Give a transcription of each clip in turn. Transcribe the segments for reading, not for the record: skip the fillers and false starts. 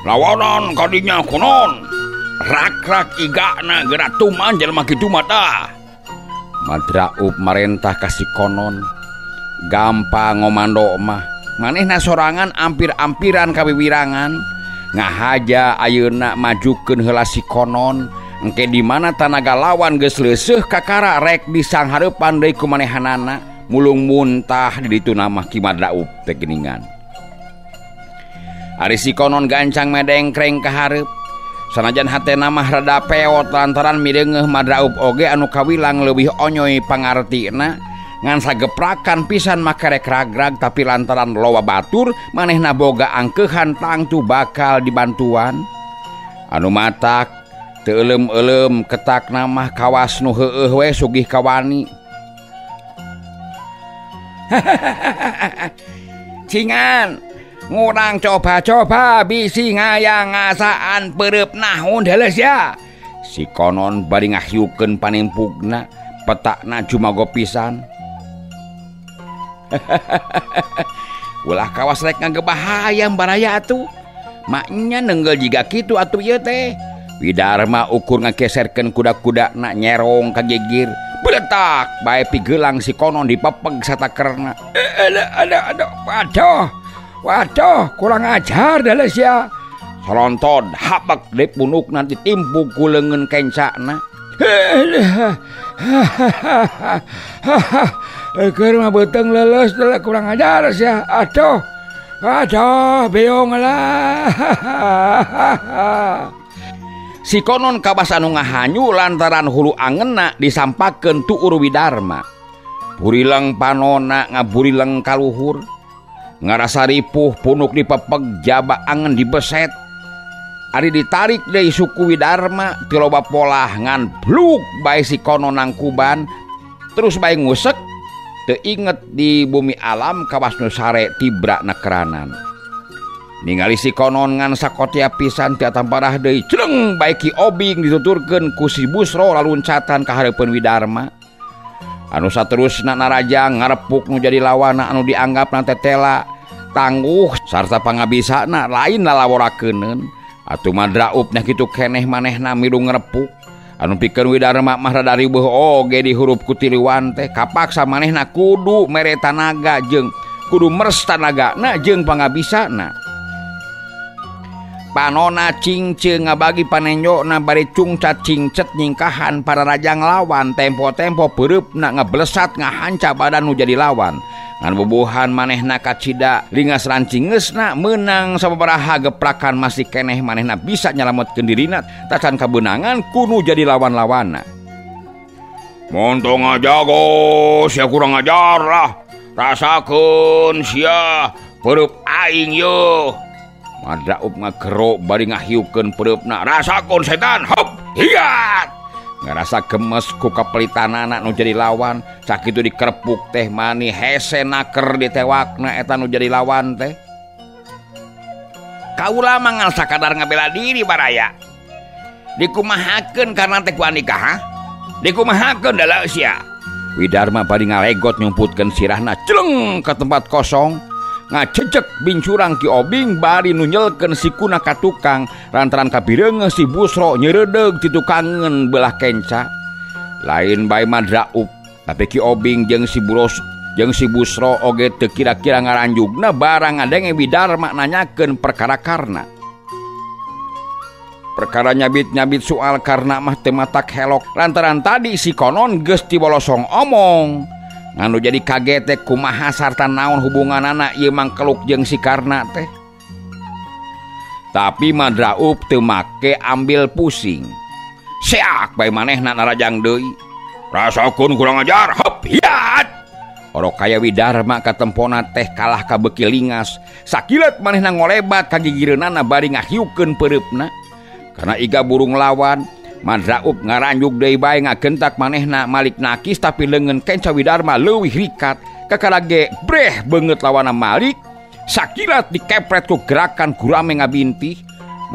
lawanan kadinya konon rak-rak igana geura tuman jelema kitu mata. Madraub marentah kasih konon gampang ngomando mah manehna sorangan ampir-ampiran kawiwirangan ngahaja ayeuna majukeun heula si konon engke di mana tanaga lawan geus leuseuh kakara rek disanghareupan deui ku manehanana mulung muntah di ditu nama Ki Madraub teh geuningan. Ari si konon gancang medengkreng ka hareup sanajan hatena mah rada peot lantaran mireungeuh Madraub oge anu kawilang leuwih onyoy pangartina ngan sageprakan pisan makarek ragrag tapi lantaran loba batur manehna boga angkeuhan tangtu bakal dibantuan anu matak teu euleum-euleum ketakna mah kawas nu heueuh we sugih kawani. Cingan ngurang coba-coba bisi ngayang ngasaan pereup naon heula sia. Si konon bari ngahyukeun panimpugna petakna jumago pisan. Ulah kawas rek ngagebah hayam baraya atuh. Maknya nenggel jiga kitu atuh ieu teh. Widarma ukur ngageserkeun kuda-kudana nyerong ka gigir. Beletak bae pigeulang si konon dipepeg satakerna. Waduh, kurang ajar dah sia. Solontod habak deui punukna ditimpuk ku leungeun kencana. Keur mah beuteng leuleus teh kurang ajar sia. Aduh, beong lah. Si konon kabas anu ngahanyu lantaran hulu angeunna disampakeun tuur Widarma. Burileng panona ngaburileng kaluhur. Ngarasa ripuh punuk dipepeg jaba angen dibeset. Ari ditarik deui suku Widarma teu loba polah ngan bluk bae si konon nangkuban terus bae ngusek teu inget di bumi alam kawas nu sare tibra nekeranan. Ningali si konon ngan sakotia pisan teu tamparah deui creng bae Ki Obing dituturkeun ku si Busro laluncatan ka hareupeun Widarma. Anu saterusna narajang ngarepuk nu jadi lawana anu dianggap na tetela tangguh sarta pangabisana lain lalaworakeuneun. Atuh Madraub nya kitu keneh manehna milu ngarepuk anu pikeun Widarma mah rada riweuh oge dihurup ku tiliwan teh kapaksa manehna kudu mere tanaga jeung kudu meres tanagana jeung pangabisana. Panona cingceung ngabagi panenjona bari cungcat cingcet nyingkahan para rajang lawan tempo-tempo peureupna ngablesat ngahanca badan nu jadi lawan ngan bubuhan manehna kacida lingas rancingeusna meunang sababaraha geprakan masih keneh manehna bisa nyalametkeun dirina tacan kabeunangan kudu jadi lawan-lawanna. Montong ngajago sia kurang ajar lah. Rasakeun sia peureub aing yeuh. Madraub ngagero bari ngahiukeun peureupna. Rasakeun setan, hop, hiat. Ngarasa gemes ku kapelitanana nu jadi lawan, sakitu dikerepuk teh mani hese naker ditewakna eta nu jadi lawan teh. Kaula mangal sakadar ngabela diri baraya. Dikumahakeun karna teh ku andika ha? Dikumahakeun da sia. Widarma bari ngalegot nyumputkeun sirahna celeng ka tempat kosong. Ngacecek bincurang Ki Obing bari nunyelkeun sikuna ka tukang lantaran kabireungeuh si Busro nyeureudeg ti tukangeun belah kenca. Lain bae Madraub tapi Ki Obing jeung si Busro oge teu kira-kira ngaranjugna barang ngadenge Widarma nanyakeun perkara karna. Perkara nyabit-nyabit soal karna mah teu matak helok lantaran tadi si konon geus tibolosong omong. Nganu jadi kaget teh kumaha sarta naon hubunganana ieu mangkeluk jeung si Karna teh. Tapi Madraub teu make ambil pusing. Seak bae manehna narajang deui. Rasakeun kurang ajar, hop, hiat. Oro kaya Widarma katempona teh kalah ka beuki lingas. Sakilet manehna ngolebat ka gigireunana bari ngahiukeun peureupna. Karena iga burung lawan Madraub ngaranjuk deui bae ngagentak manehna malik nakis tapi leungeun kenca Widarma leuwih rikat kakara ge breh beungeut lawana malik sakilat dikepret ku gerakan gurame ngabintih.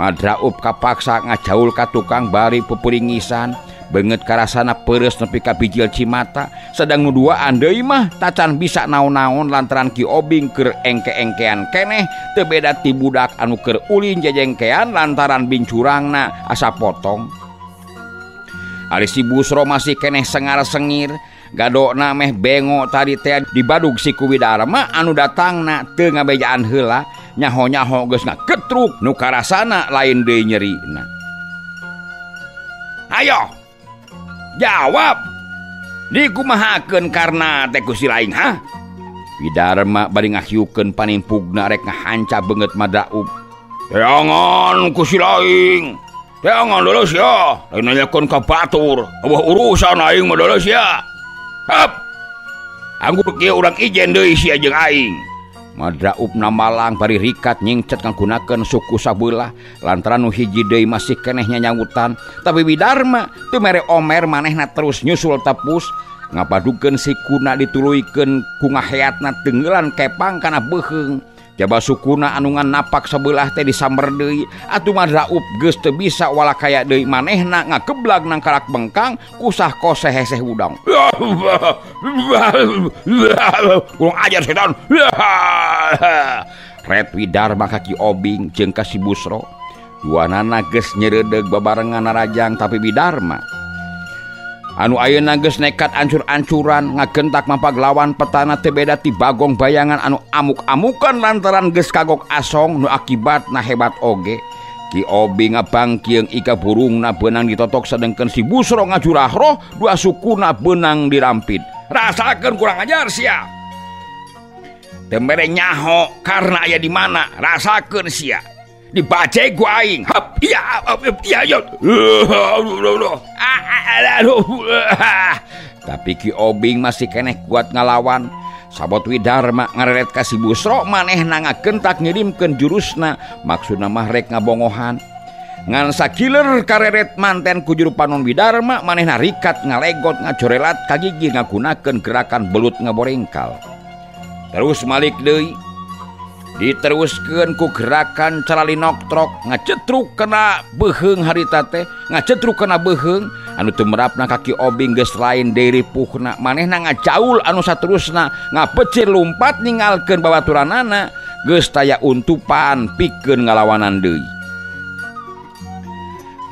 Madraub kapaksa ngacaul ka tukang bari pupuringisan banget karasana peres nepi ka bijil cimata sedang nuduaan deui mah tacan bisa naon-naon lantaran Ki Obing keur engke-engkean keneh teu beda ti budak anu keur ulin jajengkean lantaran bincurangna asa potong. Ari si Busro masih keneh sengar-sengir gadokna meh bengo tadi teh dibadug si Kuwidarma anu datangna teu ngabejaan heula nyaho-nyaho geus ngaketruk nu karasana lain deui nyerina. Ayo jawab dikumahakeun karna teh ku si laing ha? Widarma bari ngahiukeun panimpugna rek ngahanca beungeut Madaub. Teangan ku si laing. Teangan leuleus ya. Lain nanyakeun ka batur. Eueuh urusan aing mah leuleus ya. Hap. Anggur kieu urang ijen deui sia jeung aing. Madaub namalang bari rikat nyingcet nggunakeun suku sabelah lantaran nu hiji deui masih keneh nyanyautan tapi Widarma teu mere omer manehna terus nyusul tepus ngapadukeun sikuna dituluykeun ku ngaheatna teungeulan kepang kana beuheung jaba sukuna anu napak sabelah teh disamber deui atuh Madaub geus teu bisa walakaya deui manehna ngakeblag nang karak bengkang kusah kose heseh udang. Kurang ajar setan. Red Widarma ka Ki Obing jeung ka si Busro duanana geus nyereudeg babarengan narajang tapi Widarma anu ayeuna geus nekat ancur-ancuran ngagentak mapaglawan petana teu beda ti Bagong Bayangan anu amuk-amukan lantaran geus kagok asong nu akibatna hebat oge. Ki Obing ngabangkieung ika burungna beunang ditotok sedengkeun si Busro ngajurah roh dua sukuna beunang dirampid. Rasakeun kurang ajar sia. Teu mere nyaho karna aya di mana rasakeun sia. Dibace ku aing. Hap iya iya. Tapi Ki Obing masih keneh kuat ngalawan. Sabot Widarma ngareret ka si Busro manehna ngagentak ngirimkeun jurusna maksudna mah rek ngabongohan. Ngan sakiler kareret manten ku juru panon Widarma manehna rikat ngalegot ngacorelat kagigi ngagunakeun gerakan belut ngaborengkal. Terus malik deui diteruskeun ku gerakan calalinoktrok ngacetruk kana beuheung harita teh ngacetruk kana beuheung anu tumrapna ka Ki Obing geus lain deui ripuhna manehna ngacaul anu saterusna ngapecir lumpat ninggalkeun babaturanana geus taya untupan pikeun ngalawanan deui.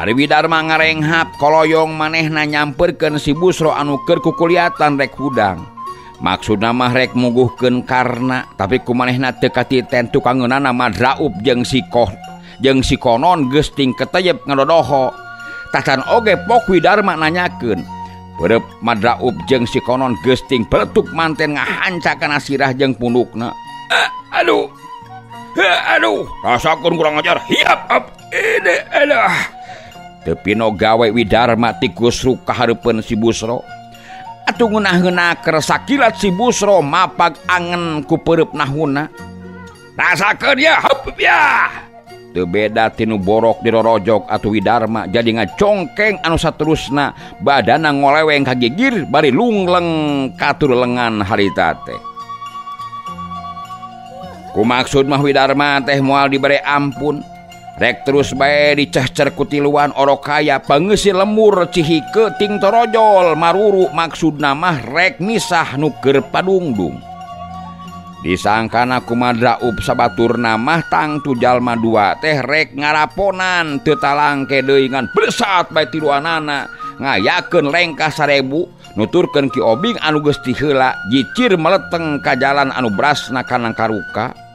Ari Widarma ngarenghap koloyong manehna nyamperkeun si Busro anu keur kukuliatan rek hudang. Maksudna mah rek muguhkeun karna tapi kumanehna teu katiten tukangeunana Madaub jeung si konon geus ting keteyep ngadodoho. Tacan oge pok Widarma nanyakeun. Beureup Madaub jeung si konon geus ting peletuk manten ngahanca kana sirah jeung pundukna. Aduh. Rasakeun kurang ajar. Hiap aduh. Teu pino gawe Widarma ti kusruk ka hareupeun si Busro. Atuh ngeunah-ngeunah keur sakilat si Busro mapag angen ku peureup nahuna. Rasakeun ya, heup ya. Teu beda tinu borok dirorojok atuh Widarma jadi ngacongkeng anu saterusna badanna ngoleweng ka gigir bari lungleng katur lengan harita teh. Kumaksud mah Widarma teh moal dibere ampun. Rek terus bae dicecer ku tiluan orokaya pangeusih lemur cihike ting torojol maruru maksudna mah rek misah nu keur padungdung. Disangkana ku Madaub sabaturna mah tangtu jalma dua teh rek ngaraponan teu talangke deui ngan bersat bae tiluanana ngayakeun lengkah 1000 nuturkeun Ki Obing anu geus ti heula jicir meleteng ka jalan anu brasna kana karuka.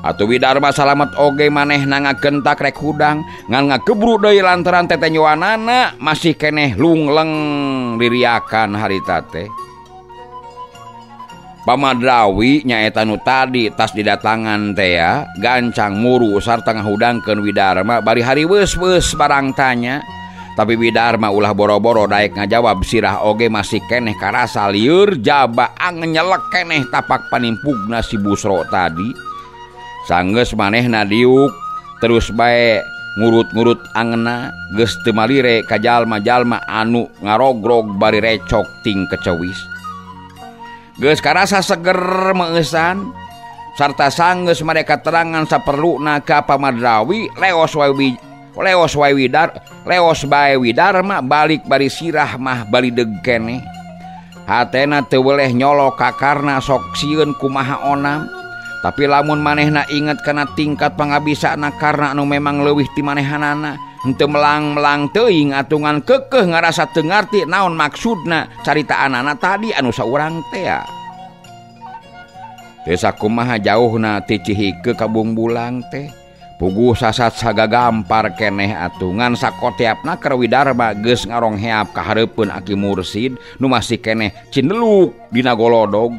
Atuh Widarma salamet oge manehna ngagentak rek hudang ngan ngagebru deui lantaran tetenyoanana masih keneh lungleng diriakan harita teh. Pamadrawi nyaeta nu tadi tas didatangan teh ya gancang muru sarta ngahudangkeun Widarma bari hari weus-weus barang tanya. Tapi Widarma ulah boro-boro daek ngajawab sirah oge masih keneh karasa lieur jaba angen nyelek keneh tapak panimpugna si Busro tadi. Sanggeus manehna diuk terus bae ngurut-ngurut angena geus teu malire ka jalma-jalma anu ngarogrog bari recok ting kecewis. Geus karasa seger meusan sarta sanggeus mereka terangan saperluna ka Pamadrawi leos leos bae Widarma balik bari sirah mah bali deg keneh. Hatena teu weleh nyolok ka karna sok sieun kumaha onam. Tapi lamun manehna inget kana tingkat pangabisana karna anu memang leuwih ti manehanana, henteu melang-melang teuing atungan kekeh ngarasa teu ngarti naon maksudna caritaanana tadi anu saurang teh. Teu sakumaha jauhna ti Cihike ka Bungbulang teh. Puguh sasat sagagampar keneh atungan sakoteapna keur Widarma geus ngarongheap ka hareupeun Aki Mursid nu masih keneh cindeluk dina golodog.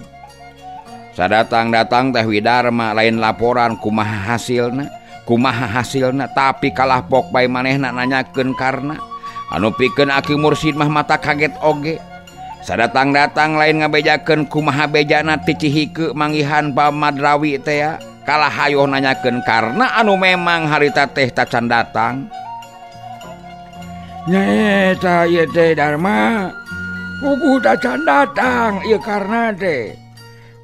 Sadatang-datang teh Widarma lain laporan kumaha hasilna tapi kalah pok bae manehna nanyakeun karna anu pikeun Aki Mursid mah mata kaget oge. Sadatang-datang lain ngabejakeun kumaha bejana ti Cihike manggihan Pamadrawi teh kalah hayuh nanyakeun karna anu memang harita teh tacan datang. Nyaeta ieu teh Darma puguh tacan datang ieu karna teh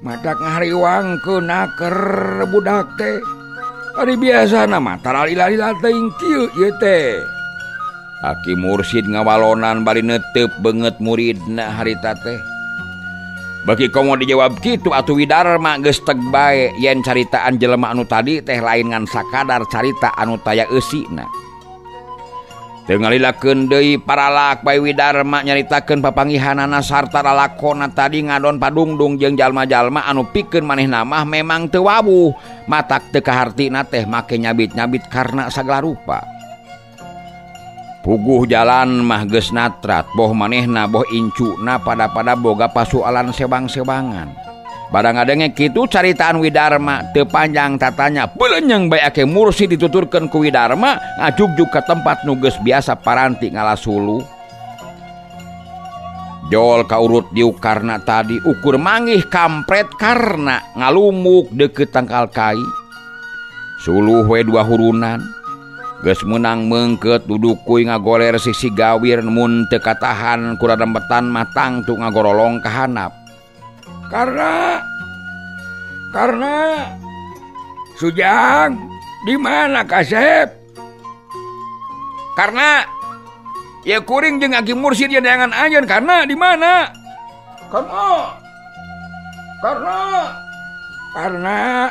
matak ngahariwangkeun keur budak teh. Ari biasana mah taralila-lila teuing kieu ieu teh. Aki Mursid ngawalonan bari neuteup beungeut muridna harita teh. Bagi komo dijawab kitu atuh Widarma geus teg bae yen caritaan jelema anu tadi teh lain ngan sakadar carita anu taya eusina. Teu ngalilakeun deui paralak bae Widarma nyaritakeun papanggihanana sarta lalakonna tadi ngadon padungdung jeung jalma-jalma anu pikeun manehna mah memang teu wabuh, matak teu kahartina teh make nyabit-nyabit karna sagala rupa. Puguh jalan mah geus natrat, boh manehna boh incuna pada boga pasualan sebang-sebangan. Barang ngadenge kitu caritaan Widarma teu panjang tatanya, beulenyeng bae Aki Mursid dituturkeun ku Widarma ngajugjug ka tempat nu geus biasa paranti ngalasulu. Jol kaurut diuk karna tadi ukur manggih kampret karna ngalumuk deukeut tangkal kai. Suluh we dua hurunan. Geus meunang meungkeut duduk kuy ngagoler sisi gawir mun teu katahan ku radempetan mah tangtu ngagorolong ka handap. Karena Sujang di mana Kasep? Karena ya kuring jeung Aki Mursid ya neangan anjeun karena di mana? Karena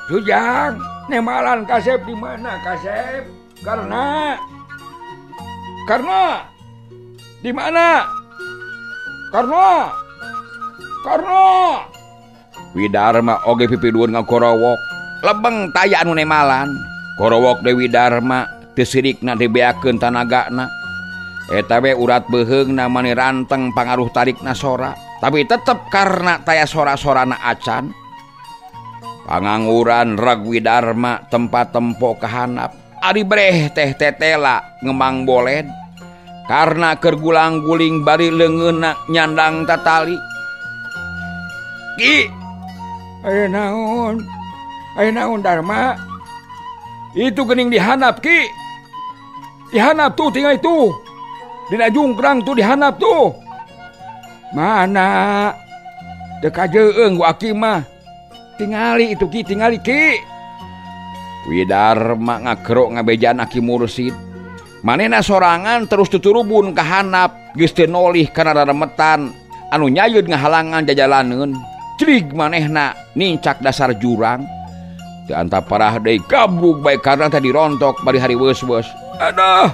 Sujang nemalan Kasep di mana Kasep? Karena di mana? Karena Widarma oge pipidueun ngakorowok lebeng taya anu nemalan. Korowok deui Widarma teu sirikna dibeakeun tanagana. Eta we urat beuheungna mani ranteng pangaruh tarikna sora, tapi tetep karena taya sora-sorana acan. Panganguran rag Widarma tempat tempo ka handap. Ari breh teh tetela ngemang boled karena keur gulang-guling bari leungeunna nyandang tatali. Ki aya naon Darma? Itu geuning dihanap Ki. Dihanap tuh tinggal itu. Dina jungkrang tuh dihanap tuh. Mana? Teu kajeung ku Aki mah. Tingali itu Ki, tingali Ki. Widarma ngakerok ngabejaan Aki Mursid. Manehna sorangan terus tuturubun ka handap geus teu nolih kana raremetan anu nyayeud ngahalangan jajalaneun. Crig manehna nincak dasar jurang. Teu anta parah deui gabrug bae karna tadi rontok bari hari weus-weus. Aduh.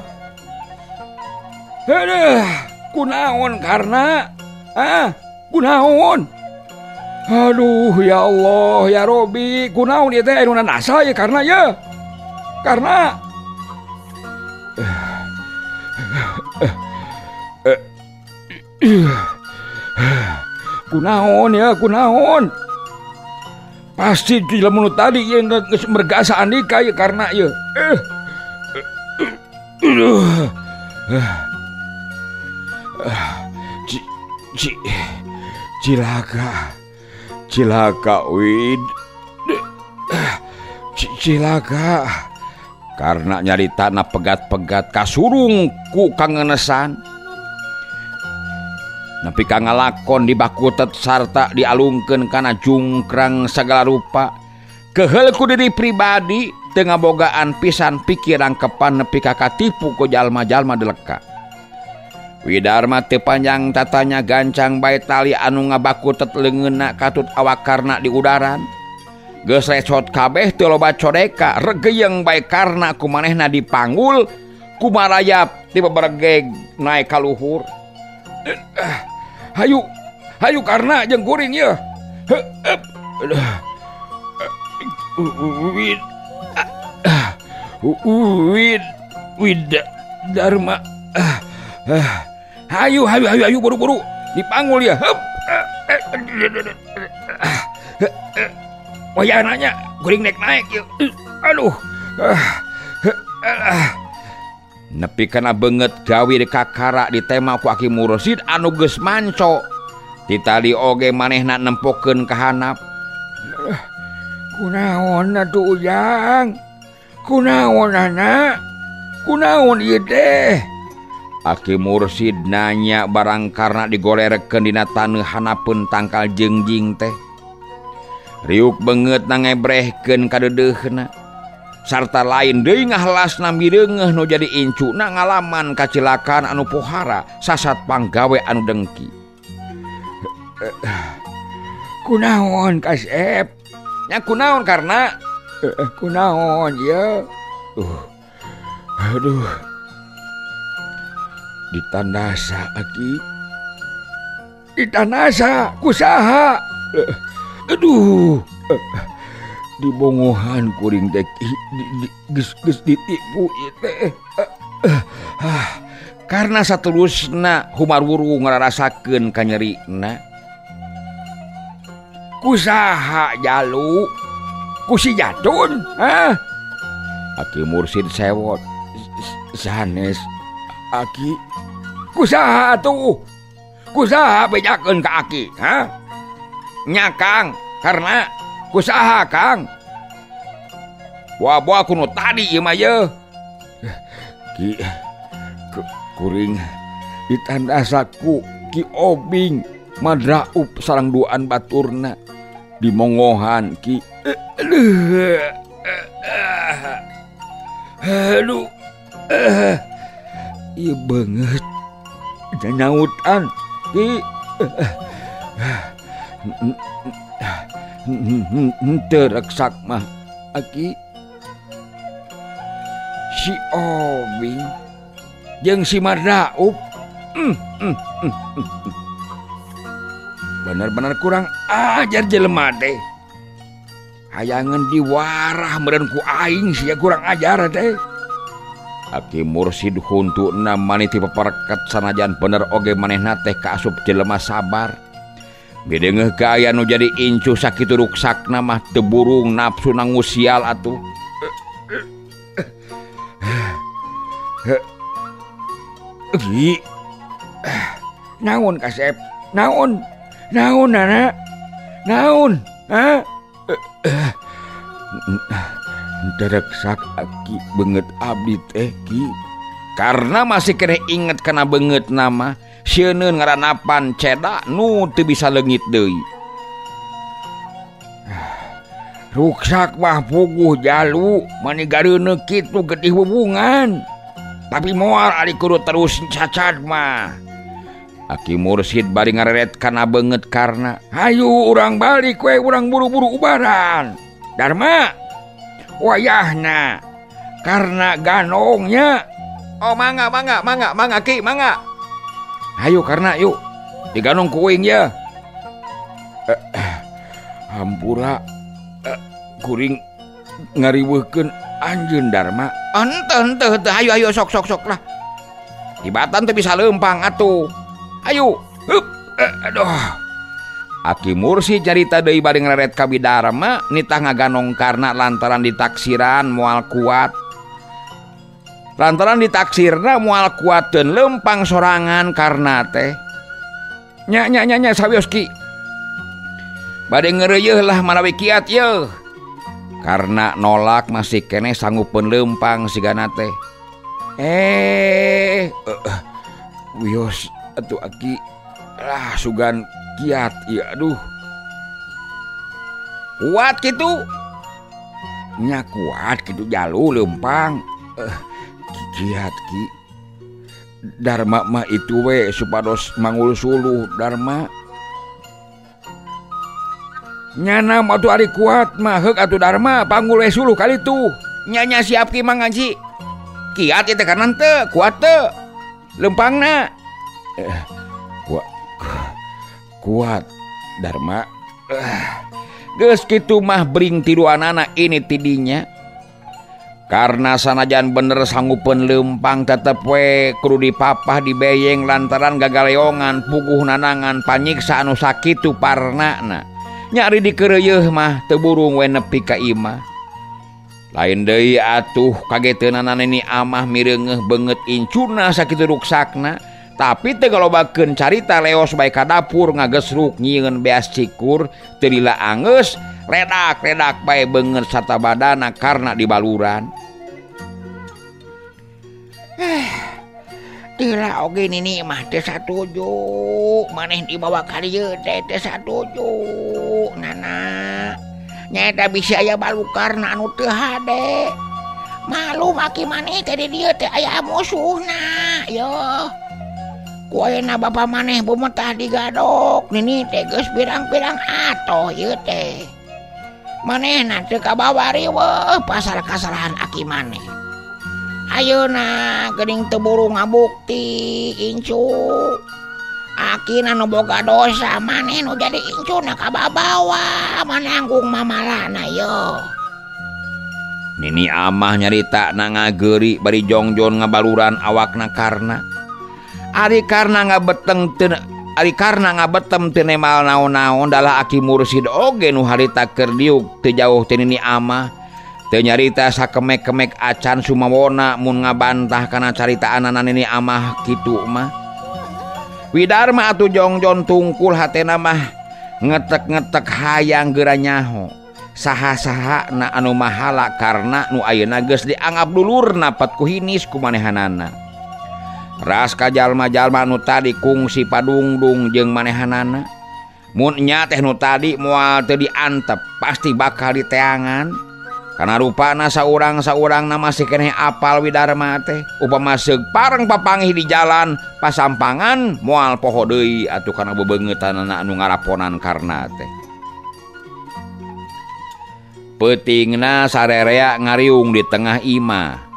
Kunaon karna? Kunaon? Aduh ya Allah ya Robi, kunaon ieu teh anu nasa ya karna ya? Karna kunaon pasti di lamun tadi yang geus mergasa andika ya karena ya cilaka Wid cilaka karena nyaritana pegat-pegat kasurung ku kangenesan. Napi ka ngalakon dibakutet sarta dialungkeun kana jungkrang sagala rupa. Keheul ku diri pribadi teu ngabogaan pisan pikir angkepan nepi ka katipu ku jalma-jalma deleka. Widarma teu panjang tatanya gancang bae tali anu ngabakutet leungeunna katut awak karna di udaran. Geus recot kabeh teu loba codeka regeyeng bae karna ku manehna dipanggul ku marayap ti bebergeg naek ka luhur. Hayu karna jeung kuring ye. Wid Dharma. Hayu buru-buru dipanggul ya. Waya nanya kuring naik ya. Aduh. Nepi kana beungeut gawi di kakara ditema ku Aki Mursid anu geus manco. Ti tali oge manehna nempokeun ka handap. Kunaon atuh Ujang? Kunaon anak? Kunaon ieu teh? Aki Mursid nanya barang karena digolerekeun dina taneuh hanapeun tangkal jengjing teh. Riuk beungeut nangebrehkeun ka deudeuhna. Sarta lain deui ngahelasna mireungeuh nu jadi incuna ngalaman kacilakaan anu pohara sasat panggawe anu dengki. Kunaon Kasep? Nya kunaon karena? Kunaon ya? Aduh. Ditandasa Aki. Ditandasa kusaha? Aduh. Di bongohan kuring teh geus ditipu ieu teh. Karena saterusna humarwuru ngararasakeun ka nyerina. Kusaha Jalu? Ku si Jatun? Hah? Aki Mursid sewot. Sanes Aki. Kusaha tuh? Kusaha bejakeun ka Aki? Hah? Nya Kang, karena kusaha Kang? Buah-buah kuno tadi ieu mah ye. Ki kuring ditandasaku Ki Obing madraup sareng duaan baturna di mongohan Ki. Aduh. Ieu beungeut nyautan Ki. Teu reksak mah Aki. Si Obing jeung si Madraup bener-bener kurang ajar jelema teh. Hayangan diwarah meureun ku aing sia kurang ajar teh. Aki Mursid huntuna maniti papareket sanajan bener oge manehna teh kaasup jelema sabar. Mideungeuh ka aya nu jadi incu sakitu ruksakna mah teu burung nafsu nangusial atuh. Ki. Naon Kasep? Naon anak? Naon? Ha? Dereksak Aki beungeut abdi teh Ki. Karena masih keneh inget kana beungeut nama sieuneuh ngaranapan cedak nu teu bisa leungit deui. Ruksak mah puguh Jalu, manigareuneu kitu getih hubungan. Tapi moal ari kudu terus cacad mah. Aki Mursid bari ngareret kana beungeut karna. Hayu urang balik we urang buru-buru ubaran. Dharma. Wayahna. Karna ganongnya. Oh mangga Ki, mangga. Hayu karna yuk. Diganong kuing ya. Hampura kuring ngariweuhkeun anjeun Dharma. Henteu hayu sok lah. Tibatan teh bisa leumpang atuh. Ayo, hup, aduh. Aki Mursid carita deui bari ngareret ka Bidarma nitah ngaganong karna lantaran ditaksiran moal kuat. Lantaran ditaksirna moal kuateun leumpang sorangan karna teh. Nya sawios Ki. Bade ngeureuyeuh lah manawi kiat yeuh. Karna nolak masih keneh sanggupeun leumpang sigana teh. Wios atuh Aki. Sugan kiat ieu aduh. Kuat kitu. nya kuat kitu jalu lempang. Kiat ki Dharma mah itu we supados mangul suluh Dharma. Nyana mah atuh ari kuat mah heuk atuh Dharma panggul we suluh kali tuh. Nya siap ki Mang Ngaji. Kiat teh kanan teu kuat teu. Lempangna. Kuat Dharma. Geus kitu mah bring tiduanana ini tidinya. Karena sanajan bener sanggupeun lempang tetep we kudu dipapah dibeyeng lantaran gagaleongan puguh nanangan panyiksa anu sakitu parnana. Nyari dikeureueuh mah teu burung we nepi ka imah. Lain deui atuh kageteunana Nini Amah mireungeuh beungeut incuna sakitu ruksakna. Tapi teu galobakeun carita leos bae ka dapur ngagesruk nyieun beas cikur teu lila angeus redak-redak bae beungeut satabadana karena dibaluran. Tila oge Nini mah teu satuju maneh dibawa ka dieu teh satuju nana. Nyaeta bisi aya balukarna anu teu hade. Malu maki maneh teh di dieu teh aya musuhna yo. Ku ayeuna bapa maneh bumetah digadok Nini teh geus pirang-pirang atoh ieu teh. Manehna teu kabawa riweuh pasal kasalahan aki maneh. Ayeuna geuning teu buru ngabukti incu. Aki nu boga dosa maneh nu jadi incuna kababawa mananggung mamalana yo. Nini Amah nyarita na ngageuri bari jongjon ngabaluran awakna karna. Ari karna ngabetem teu nemal naon-naon dalah Aki Mursid oge nu harita keur diuk teu jauh ti Nini Amah. Teu nyarita sakemek-kemek acan sumawona mun ngabantah kana caritaanana Nini Amah kitu mah. Widarma atuh jongjon tungkul hatena mah ngetek-ngetek hayang geura nyaho. Saha-saha na anu mahala karna nu ayeuna geus dianggap dulurna pet ku hinis ku manehanana. Ras ka jalma-jalma nu tadi kungsi padungdung jeung manehanana. Mun nya teh nu tadi moal teu diantep pasti bakal diteangan. Karena rupana saurang-saurangna masih keneh apal Widarma teh. Upama seug pareng papangih di jalan pasampangan moal poho deui atuh kana bebeungetanana anu ngaraponan karna teh. Peutingna sarerea ngariung di tengah imah.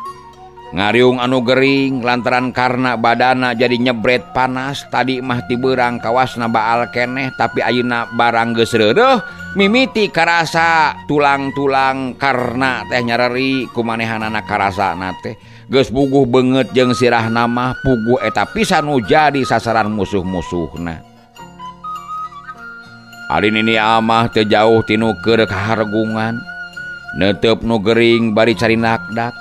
Ngariung anu gering lantaran karena badana jadi nyebret panas. Tadi mah ti beurang kawasna baal keneh tapi ayeuna barang geus reureuh mimiti karasa tulang-tulang karena teh nyareri kumanehanana karasana teh geus puguh beungeut jeung sirahna mah puguh eta pisan nu jadi sasaran musuh-musuhna. Ari Nini Amah teu jauh tinu keur kahargungan neuteup nu gering bari carinakdak.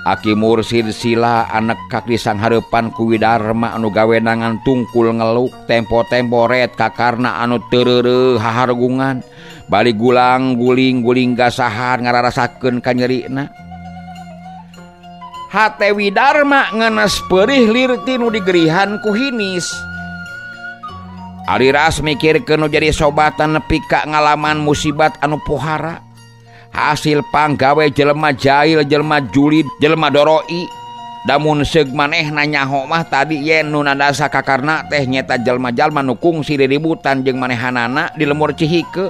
Aki Mursid sila anek kak disang hareupan ku Widarma anu gawenangan tungkul ngeluk tempo-tempo ret kakarna anu teureureuh hahargungan bali gulang guling gasahan ngararasakeun ka nyerina. Hate Widarma ngenes peurih lirti nu digerihan ku hinis. Ari ras mikirkeun nu jadi sobatan nepi ka ngalaman musibat anu pohara. Hasil panggawe jelema jahil, jelema julid, jelema doroi. Damun seug manehna nyaho mah tadi yen nu nadasa kakarna teh nyeta jelema-jelema nu kungsi riributan jeung manehanana di lemur Cihike.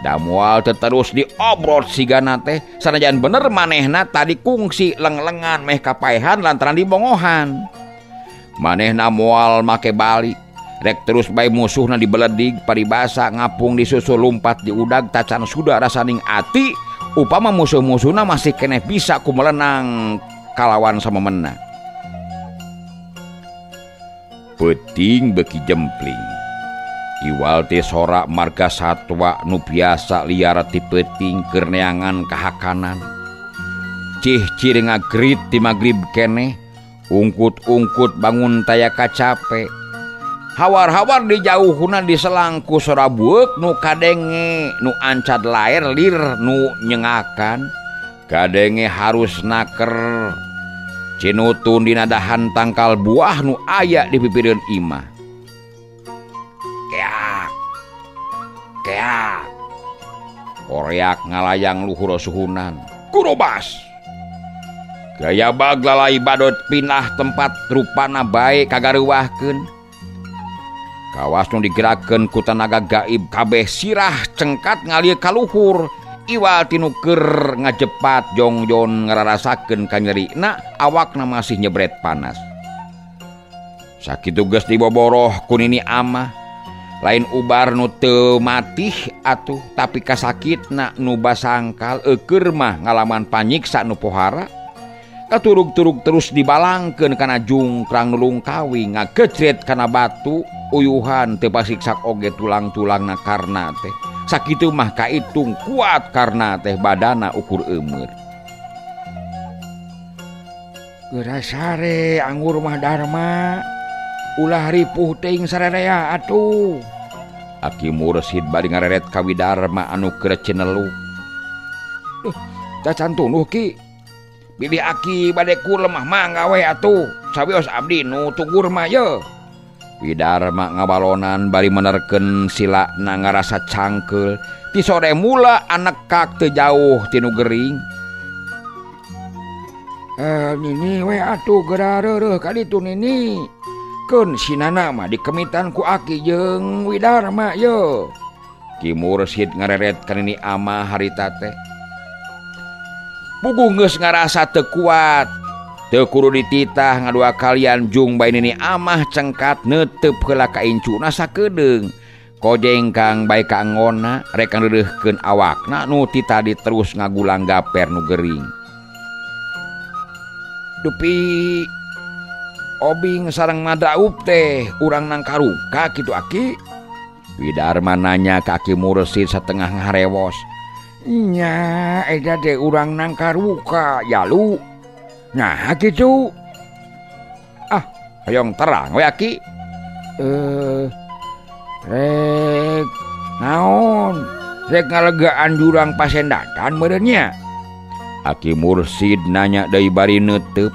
Da moal teu terus diobrot sigana teh sanajan bener manehna tadi kungsi leng-lengan meh kapaehan lantaran dibongohan. Manehna moal make balik rek terus bae musuhna dibeledig paribasa ngapung disusul lumpat di udag tacan suda rasaning ati upama musuh-musuhna masih keneh bisa kumelenang kalawan sama menang. Peuting beki jempling iwal teh sorak marga satwa nu biasa liar ti peuting keur neangan kahakanan. Cih-cih ngagrit ti magrib keneh ungkut-ungkut bangun taya kacape. Hawar-hawar di jauhuna diselangku sora bueuk nu kadenge nu ancad lair lir nu nyengakan. Kadenge harus naker cinutun dina dahan tangkal buah nu aya di pipireun imah. Keak keak koreak ngalayang luhur suhunan. kurobas. Gaya baglalai badot pindah tempat rupana bae kagareuwahkeun. Kawas nu digerakkeun ku tanaga gaib kabeh sirah cengkat ngalieu ka luhur. Iwal tinu keur ngajepat jongjon ngararasakeun ka nyerina awakna masih nyebret panas. Sakitu geus diboboroh ku nini amah. Lain ubar nu teu matih atuh tapi kasakitna nu basangkal eukeur mah ngalaman panyiksa nu pohara. Katurug-turug terus dibalangkeun kana jungkrang nulung kawi ngagecret kana batu uyuhan teu pasiksak oge tulang-tulangna karna teh sakitu mah kaitung kuat karna teh badana ukur eumeur. Geura sare anggur mah Darma ulah ripuh teuing sarerea atuh. Aki Mursid bari ngareret ka Widarma anu keur ceneluk. Tacan tunuh ki. Bilih aki bade ku lemah mangga we atuh. Sawios abdi nu tugur mah ye. Widarma ngabalonan bari menerkeun silana ngarasa cangkeul. Ti sore mula anekak teu jauh tinu gering. Nini we atuh geura reureuh ka ditu nini. Keun sinana mah dikemitan ku aki jeung Widarma ye. Ki Mursid ngareret ka nini amah harita teh. Puguh geus ngarasa teu kuat. Teu kudu dititah ngadua kalian jung bae nini amah cengkat neuteup heula ka incuna sakedeung. Kojeng kang bae ka anggonna rek ngeureureuhkeun awakna nu ti tadi terus ngagulang gaper nu gering. Dupi obing sareng madaup teh urang nang karuka kitu aki. Widarma nanya ka Aki Mursid satengah ngarewos. Nya eda de urang nang karuka ya lu. Nah gitu. Hoyong terang we Aki. Rek naon? Rek ngalegaan jurang pasendatan meureun nya. Aki Mursid nanya deui bari neuteub.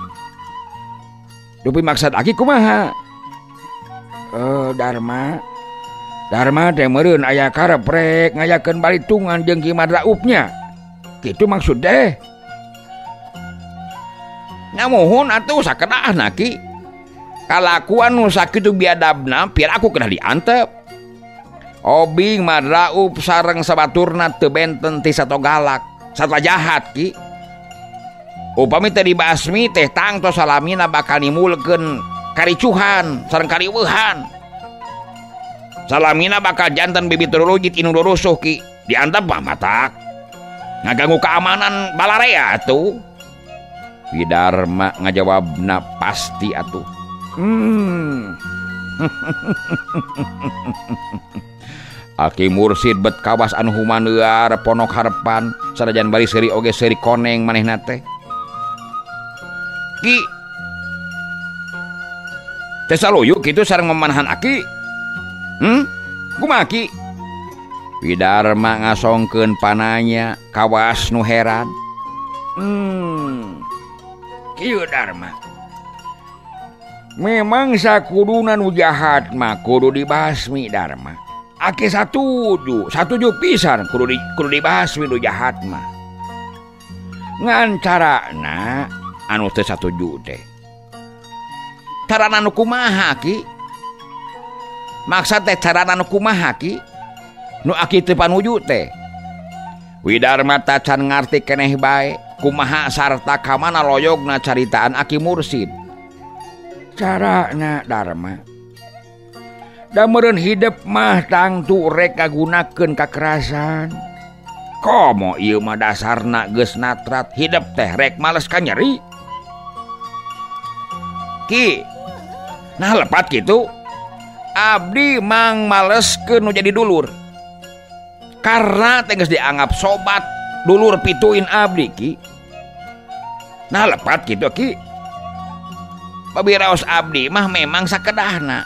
Dupi maksud Aki kumaha? Darma teh meureun aya karep rek ngayakeun balitungan jeung Ki Madraupnya. Kitu maksud teh. Nyamuhun atuh sakedahna Ki. Kalakuan nu sakitu biadabna piar aku kedah diantep. Obing Madraup sareng sabaturna teu benten ti sato galak, satwa jahat Ki. Upami teh dibasmi teh tangtos salamina bakal nimulkeun karicuhan sareng kariweuhan. Salamina bakal jantan bibit rulujit inu rusuh Ki. Diantep mah matak ngaganggu keamanan balarea atuh. Widarma ngajawabna pasti atuh. Aki Mursid bet kawas anu humaneuar ponok harepan sanajan bari seuri oge seuri koneng manehna teh. Ki teh saluyu kitu sareng memanahan Aki. Kumaha Ki? Widarma ngasongkeun pananya kawas nu heran. Kieu Darma. Memang sakuduna nu jahat mah kudu dibasmi Darma. Aki satuju pisan kudu dibasmi nu jahat mah. Ngan carana anu teu satuju teh. Carana nu kumaha Ki? Maksud teh carana nu kumaha Ki? Nu Aki teu panuju teh. Widarma tacan ngarti keneh bae kumaha sarta kamana loyogna caritaan Aki Mursid. Carana Darma. Da meureun hidup mah tangtu rek kagunakeun kakerasan. Komo ieu mah dasarna geus natrat hidup teh rek males ka nyeri. Ki, nah lepat kitu. Abdi mang maleskeun nu jadi dulur. Karena teh geus dianggap sobat dulur pituin abdi Ki. Nah lepat kitu Ki. Pabiraos abdi mah memang sakedahna.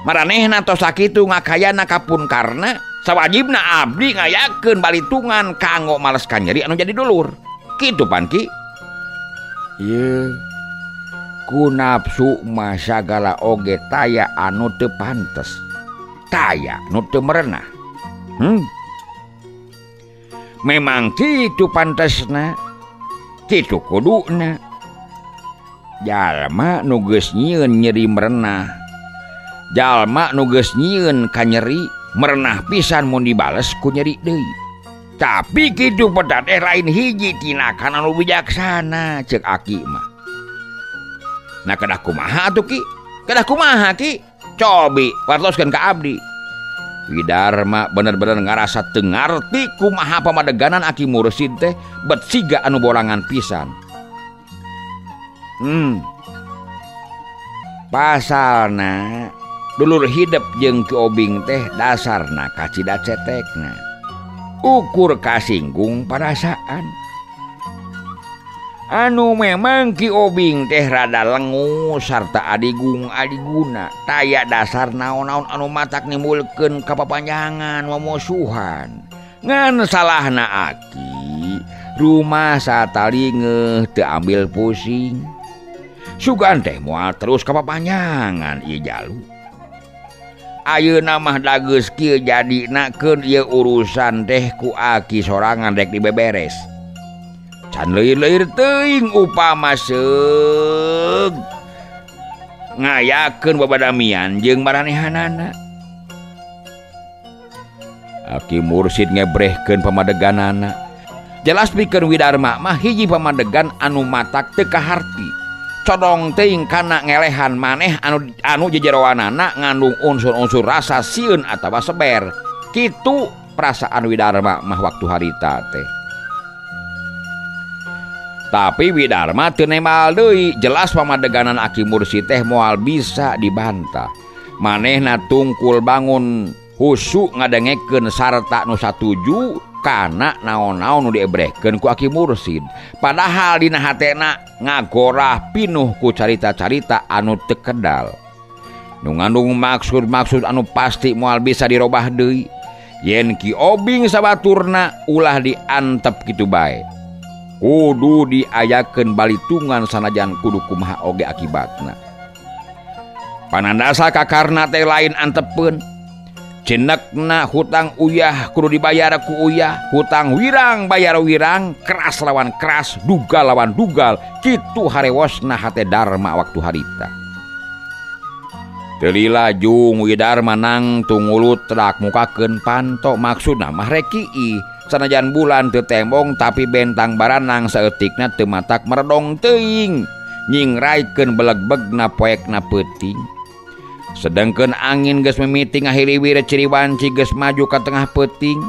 Maranehna tos sakitu ngakayana kapun karna sawajibna abdi ngayakeun balitungan kanggo males ka nyeri anu jadi dulur. Kitu pan Ki. Ieu ku nafsu mah sagala oge taya anu teu pantes. Taya nu teu merenah. memang kitu pantesna, kitu kuduna. Jalma nu geus nyieun nyeri merenah, jalma nu geus nyieun ka nyeri merenah pisan mun dibales ku nyeri deui. Tapi kitu peda teh lain hiji tinakan anu bijaksana ceuk Aki mah. Nah kedah kumaha atuh Ki? Kedah kumaha Ki? Cobi wartoskeun ka abdi. Widarma bener-bener ngarasa teu ngarti kumaha pamadeganan Aki Mursid teh bet siga anu borangan pisan. Pasalna dulur hidup jeung Ki Obing teh dasarna kacida cetekna. Ukur kasinggung perasaan. Anu memang Ki Obing teh rada lengu sarta adiguna taya dasar naon-naon anu matak nimbulkeun kapapanjangan momosuhan. Ngan salahna Aki rumah satali ngeuh teu ambil pusing. Sugan teh moal terus kapapanjangan ieu jalu. Ayeuna mah dageus kieu jadinakeun ieu urusan teh ku Aki sorangan rek dibeberes. Can leuir-leuir teuing upama seug ngayakeun babadamian jeung maranehanana. Aki Mursid ngebrehkeun pamadeganana. Jelas pikeun Widarma mah hiji pamadegan anu matak teu kaharti. Codong teuing kana ngelehan maneh anu jejeroanana ngandung unsur-unsur rasa sieun atawa seber. Kitu perasaan Widarma mah waktu harita teh. Tapi Widarma teu nemal deui, jelas pamadeganan Aki Mursid teh moal bisa dibantah. Manehna tungkul bangun husu ngadengekeun sarta nu satuju kana naon-naon nu diebrehkeun ku Aki Mursid. Padahal dina hatena ngagorah pinuh ku carita-carita anu teu kedal. Nu ngandung maksud-maksud anu pasti moal bisa dirobah deui. Yen Ki Obing sabaturna ulah diantep kitu bae. Kudu diayakeun balitungan sanajan kudu kumaha oge akibatna. Panandasa kakarna teh lain antepeun. Cenekna hutang uyah kudu dibayar ku uyah, hutang wirang bayar wirang, keras lawan keras, dugal lawan dugal. Kitu harewosna hate Darma waktu harita. Teu lilajung Widarma nang tungulut trak mukakeun panto maksudna mah rekii. Sanajan bulan teu tembong tapi bentang baranang saeutikna teu matak meredong teuing. Nyingraikeun beleg-begna poekna peuting. Sedengkeun angin geus mimiting ngahiliwir ciri wanci geus maju ka tengah peuting.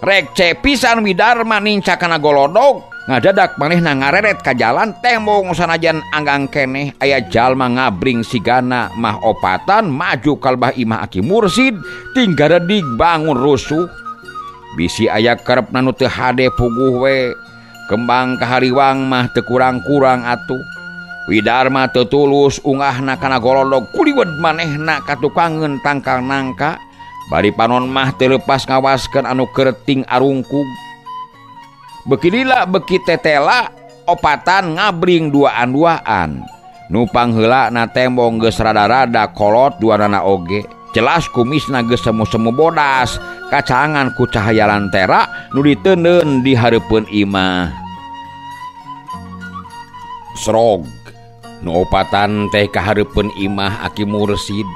Rek cepisan Widarma ninca kana golodog, ngadadak manehna ngareret ka jalan tembong sanajan anggang keneh aya jalma ngabring sigana mah opatan maju kalbah imah Aki Mursid tinggaredik bangun rusuh. Bisi aya kerepna nu teu hade puguh we, kembang kahariwang mah teu kurang-kurang atuh. Widarma teu tulus ungahna kana golodog kuliwed manehna ka tukangeun tangkal nangka. Bari panon mah teu leupas ngawaskeun anu keuting arungkug. Beuki lila beuki tetela opatan ngabring duaan-duaan. Nu pangheulana tembong geus rada-rada kolot duanana oge. Jelas kumisna geus semu-semu bodas kacangan ku cahaya lantera nu diteuneun di hareupeun imah. Srog nu opatan teh ka hareupeun imah Aki Mursid.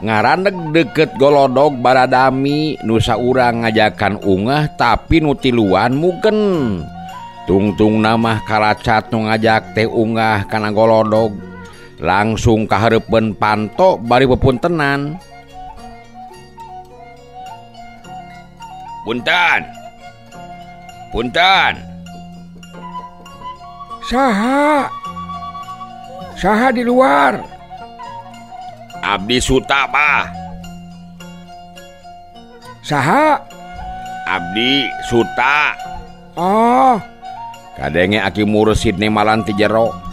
Ngaraneg deket golodog baradami nu saurang ngajakan ungah tapi nu tiluan mugen. Tungtungna mah kalacat nu ngajak teh ungah kana golodog. Langsung ka hareupeun panto bari bepuntenan. Punten. Punten. Saha di luar? Abdi Suta bah. Saha? Abdi Suta. Oh, kadenge Aki Mursid nemalan ti jero.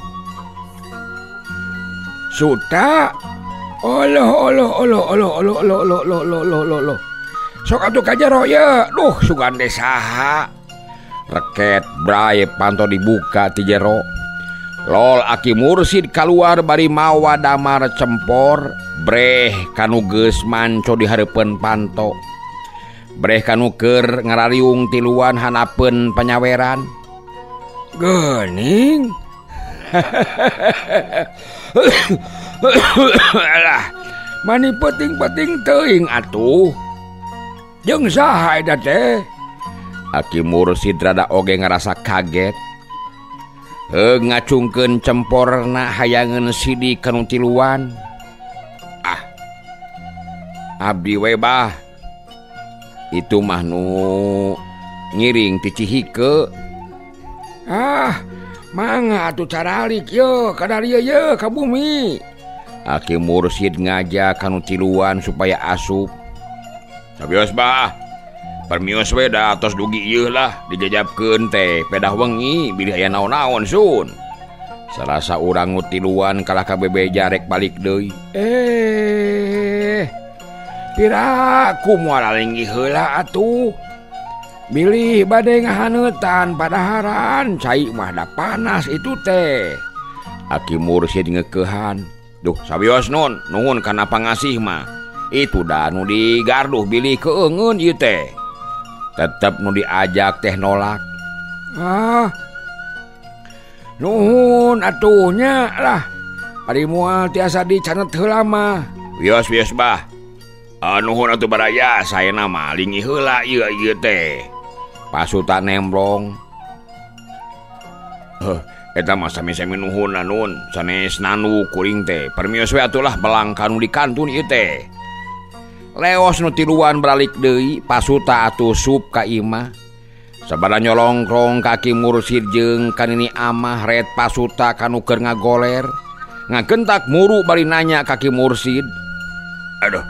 Suta. Oloh. Sok atuh ka jero ye. Duh, sugan teh saha? Reket bray panto dibuka ti jero. Lol Aki Mursid kaluar bari mawa damar cempor breh kanu geus manco di hareupeun panto. breh kanuker ngarariung tiluan hanapeun panyaweran. Geuning. Alah, Mani peting-peting teuing atuh. Jeung saha eta teh? Aki Mursid rada oge ngarasa kaget. Ngacungkeun cemporna hayangeun sidik kanu tiluan. Abdi we bah. Itu mah nu ngiring ti Cihike. Mangga atuh caralik ye ka dieu ye ka bumi. Aki Mursid ngajak kanu tiluan supaya asup. Sabios bah. Permios we da tos dugi ieu lah dijajabkeun teh pedah wengi bilih aya naon-naon sun. Salasa urang nu tiluan kalah ka bebeja rek balik deui. Piraku moal linggi heula atuh. Bilih bade ngahaneutan padaharan cai mah da panas itu teh. Aki Mursid ngeukehan. Duh sabios nun nuhun kana pangasih mah. Itu dah nu digarduh bilih keungeun ieu teh. Tetep nu diajak teh nolak. Nuhun atuhnya lah. Ari moal tiasa dicanet heula mah. Wios bah. Nuhun atuh baraya saena mah lingih heula ieu teh. Pasuta nembrong. Eta mah sami-sami nuhun nun sanes nanu kuring teh. Permios we atuh lah belang kanu di kantun ieu teh. Leos nu tiluan balik deui pasuta atuh sup ka imah. Sabada nyolongkrong kaki Mursid jeung kanini amah ret pasuta kanu keur ngagoler. Ngagentak muru bari nanya kaki Mursid. Aduh.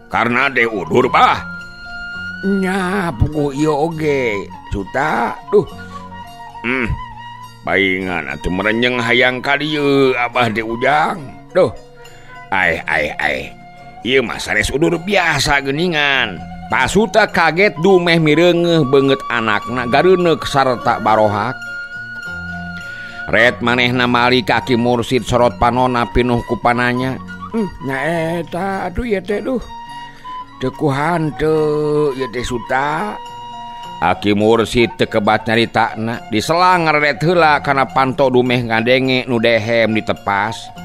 Karena de udur bah. Nya puguh ieu oge. Suta. Duh. Baingan atuh merenjeng hayang ka dieu Abah de Ujang. Duh. Ai. Ieu mah sanes udur biasa geuningan. Pasuta kaget dumeh mireungeuh beungeut anakna gareuneuk sarta barohak. Ret manehna mali kaki Mursid sorot panonna pinuh ku pananya. Nya eta atuh ieu teh duh. Teu kuhanteu ieu teh Suta. Aki Mursid teu kebat nyaritana, diselang ngaret heula kana panto dumeh ngadenge nu dehem ditepas.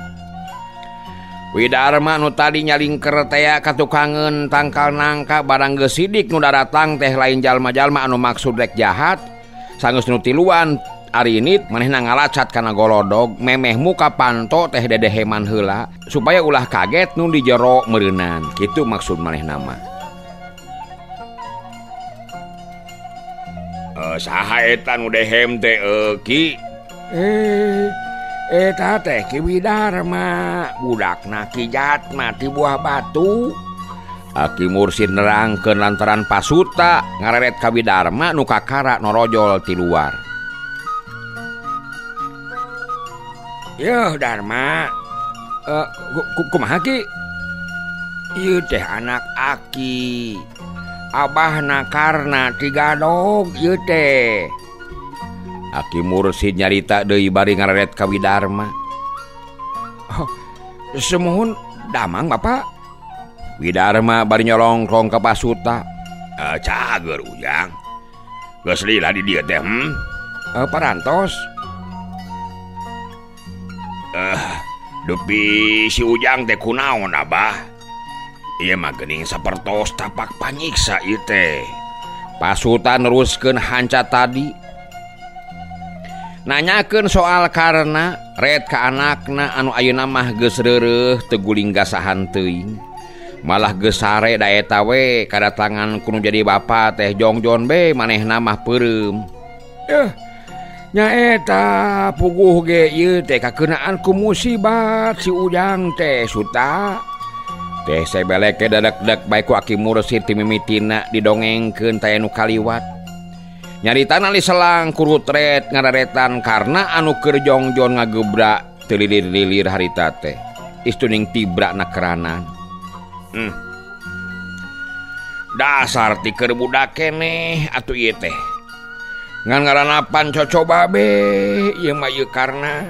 Widarma nu tadi nyalingker teh katukangeun tangkal nangka barang geus sidik nu daratang teh lain jalma-jalma anu maksud rek jahat. Sanggeus nu tiluan ari init manehna ngalacat kana golodog memeh muka panto teh dedeheman heula supaya ulah kaget nu di jero meureunan. Kitu maksud manehna mah. Saha eta nu dehem teh Ki? Eta teh Ki Widarma, budakna Ki Jatma ti Buah Batu. Aki Mursid nerangkeun lantaran pasuta ngareret ka Widarma nu kakara norojol ti luar. Yeuh Darma. Kumaha Ki? Ieu teh anak Aki. Abahna Karna ti Gadog ieu teh. Aki Mursid nyarita deui bari ngareret ka Widarma. Semuhun damang Bapak. Widarma bari nyolongkrong ka pasuta. Cager Ujang. Geus lila di dieu teh. Parantos. Dupi si Ujang teh kunaon Abah? Ieu mah geuning sapertos tapak panyiksa ieu teh. Pasuta neruskeun hanca tadi. Nanyakeun soal Karna ret ka anakna anu ayeuna mah geus reureuh teu guling gasahan teuing. Malah geus sare da eta we kadatangan kudu jadi bapa teh jongjon be manehna mah peureum. Nya eta puguh ge ieu teh kakeunaan ku musibat si Ujang teh Suta. Teh sebelek ke dadek-dek bae ku Aki Mursid ti mimitina didongengkeun taya nu kaliwat. Nyaritana li selang kurut ret ngararetan karena anu keur jongjon ngagebrak teu lilir-lilir harita teh. Istuning tibrakna keranan. Dasar ti keur budak keneh atuh ieu teh. Ngan ngaranapan cocoba be ieu mah ieu Karna.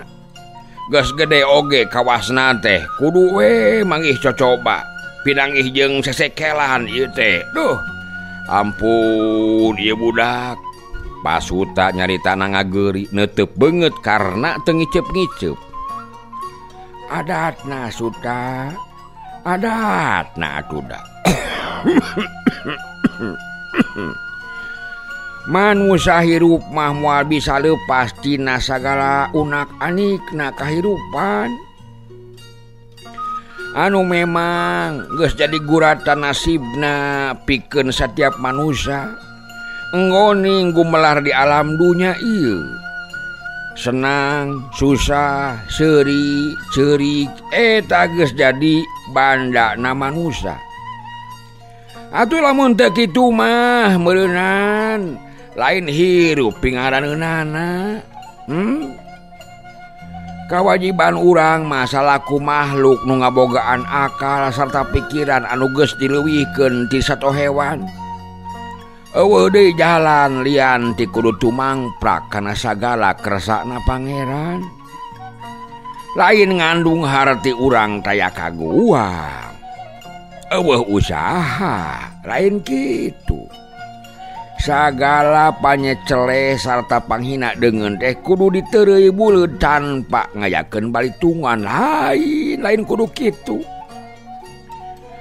Geus gede oge kawasna teh kudu we manggih cocoba. Pinanggih jeung sesekelan ieu teh. Duh. Ampun ieu budak. Pasuta nyarita ngageuri neuteup beungeut karena teu ngiceup-ngiceup. Adatna Suta. Adatna atuh da. Manusia hirup mah moal bisa leupas tina sagala unak-anikna kahirupan. Anu memang geus jadi guratan nasibna pikeun setiap manusia. Enggoning gumelar di alam dunia ieu. Senang, susah, seuri, ceurik eta geus jadi bandana manusia. Atuh lamun teu kitu mah meureunan lain hirup pingaraneunnana. Kawajiban urang mah salaku makhluk nu ngabogaan akal sarta pikiran anu geus dileuwihkeun ti sato hewan. Eueuh deui jalan lian ti kudu tumangprak kana sagala kersana pangeran. Lain ngandung harti urang taya kaguang. Eueuh usaha lain kitu. Sagala panyecele sarta panghina deungeun teh kudu diteureuy buleud tanpa ngayakeun balitungan. Lain kudu kitu.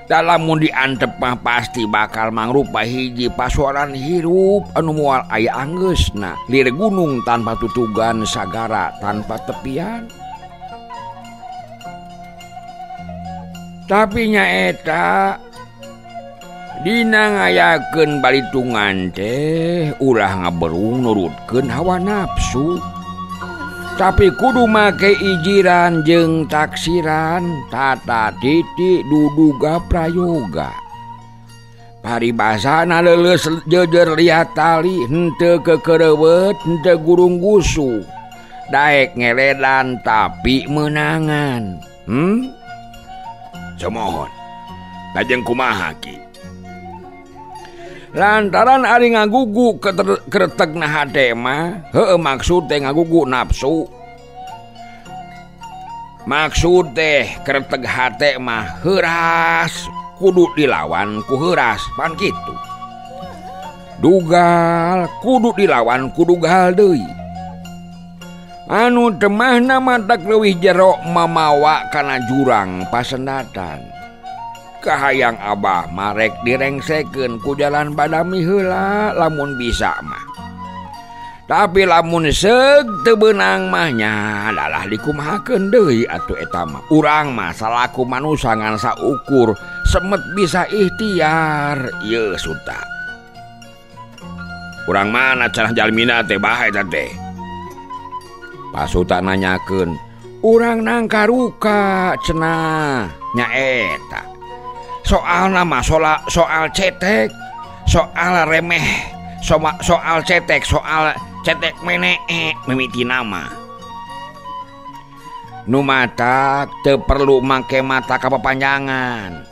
Lamun diantep mah pasti bakal mangrupa hiji pasoran hirup anu moal aya anggeusna, lir gunung tanpa tutugan, sagara tanpa tepian. Tapi nyaeta dina ngayakeun balitungan teh ulah ngaberung nurutkeun hawa nafsu. Tapi kudu make ijiran jeung taksiran, tata titi duduga prayoga. Paribasana leuleus jejer lihat tali, henteu kekereuweut, henteu gurung gusu. Daek ngeledan tapi meunangan. Samohon. Lajeng kumaha ki? Lantaran ari ngagugu keretegna hate mah, heueuh maksud teh ngagugu nafsu. Maksud teh kereteg hate mah heuras kudu dilawan ku heuras, pan kitu. Dugal kudu dilawan ku dugal deui. Anu temahna matak leuwih jero mamawa kana jurang pasendatan. Kahayang abah marek direngsekeun ku jalan badami heula lamun bisa mah. Tapi lamun seug teu beunang mah nya dalah dikumahakeun deui atuh eta mah. Urang mah salaku manusia ngan saukur semet bisa ikhtiar ieu Suta. Urang mana cenah jalmina teh bae eta teh? Pasuta nanyakeun, urang nangka ruka cenah nyaeta. Soal nama soal cetek, soal remeh, soal cetek, soal cetek menee mimiti nama. Nu mata teu perlu make mata kapapanjangan.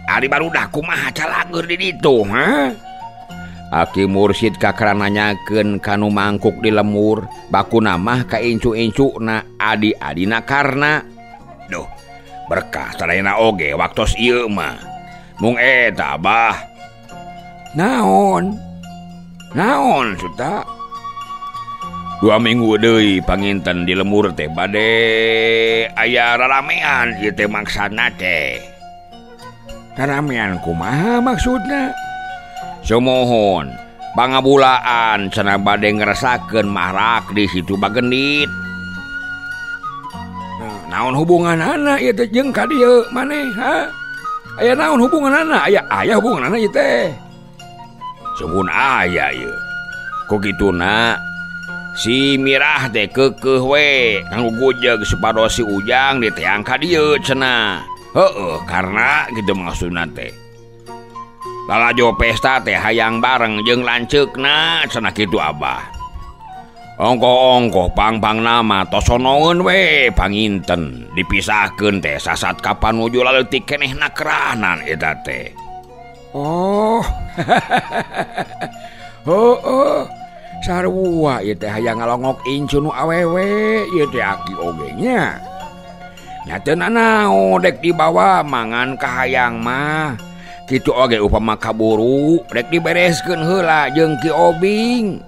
Ari barudak kumaha calageur di ditu, ha? Aki mursid kakara nanyakeun kanu mangkuk di lemur, bakuna mah ka incu-incuna adi-adina karna. Duh, berkah sadayana oge waktos ieu mah. Mung eta bah. Naon Suta? 2 minggu deui panginten di lemur teh bade aya raramean ieu teh maksana teh. Raramean kumaha maksudna? Sumohon, pangabulaan cenah bade ngerasakeun mahrak di situ bagendit. Naon hubungan anak ieu teh jeung ka dieu maneh, ha? Aya naon hubungan anak? Aya hubungan anak ieu teh. Sungguh aya ieu. Ku kituna si Mirah teh keukeuh we kanggo gujeg supados si Ujang diteang ka dieu cenah. Heueuh, karena kitu maksudna teh. Lalajo pesta teh hayang bareng jeung lanceukna cenah kitu abah. Ongko-ongko pang-pang nama tosonoeun we panginten dipisahkeun teh sasat kapan nuju laleutik kenehna kerahanan eta teh. Oh. Sarua ieu teh hayang ngalongok incu nu awewe ieu teh aki oge nya. Nya teu naon dek dibawa mangan ka hayang mah. kitu oge upama kaburu rek dibereskeun heula jeung Ki Obing.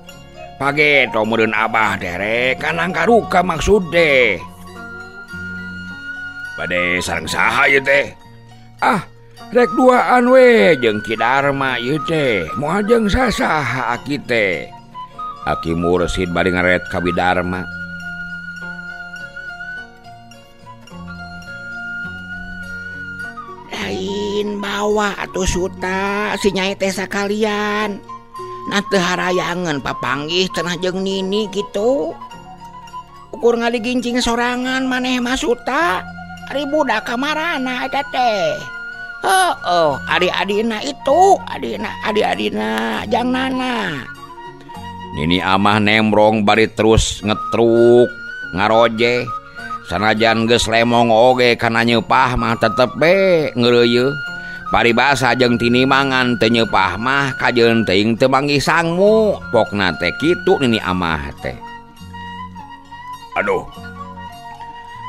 Pageto meureun Abah derek kanang karuka maksud deh. Bade sareng saha ieu teh? Ah, rek duaan we jeung Ki Darma ieu teh. Moal jeung sasaha aki teh. Aki Mursid bari ngaret ka Bidarma. Lain bawa atuh Suta si Nyai teh sakalian. Nah teu harayangan papanggih cenah jeung Nini kitu. Ukur ngadigincing sorangan maneh mah Suta. Ari budak kamarana eta teh. Heuh, adi-adina itu, adi-adina jangnana. Nini amah nemrong bari terus ngetruk ngaroje. Sanajan geus lemong oge kana nyeupah mah tetep be ngeureuyeuh. Paribasa jeung tinimangan teu nyeupah mah kajeun teuing teu manggih sangmu. Pokna teh kitu Nini amah teh. Aduh,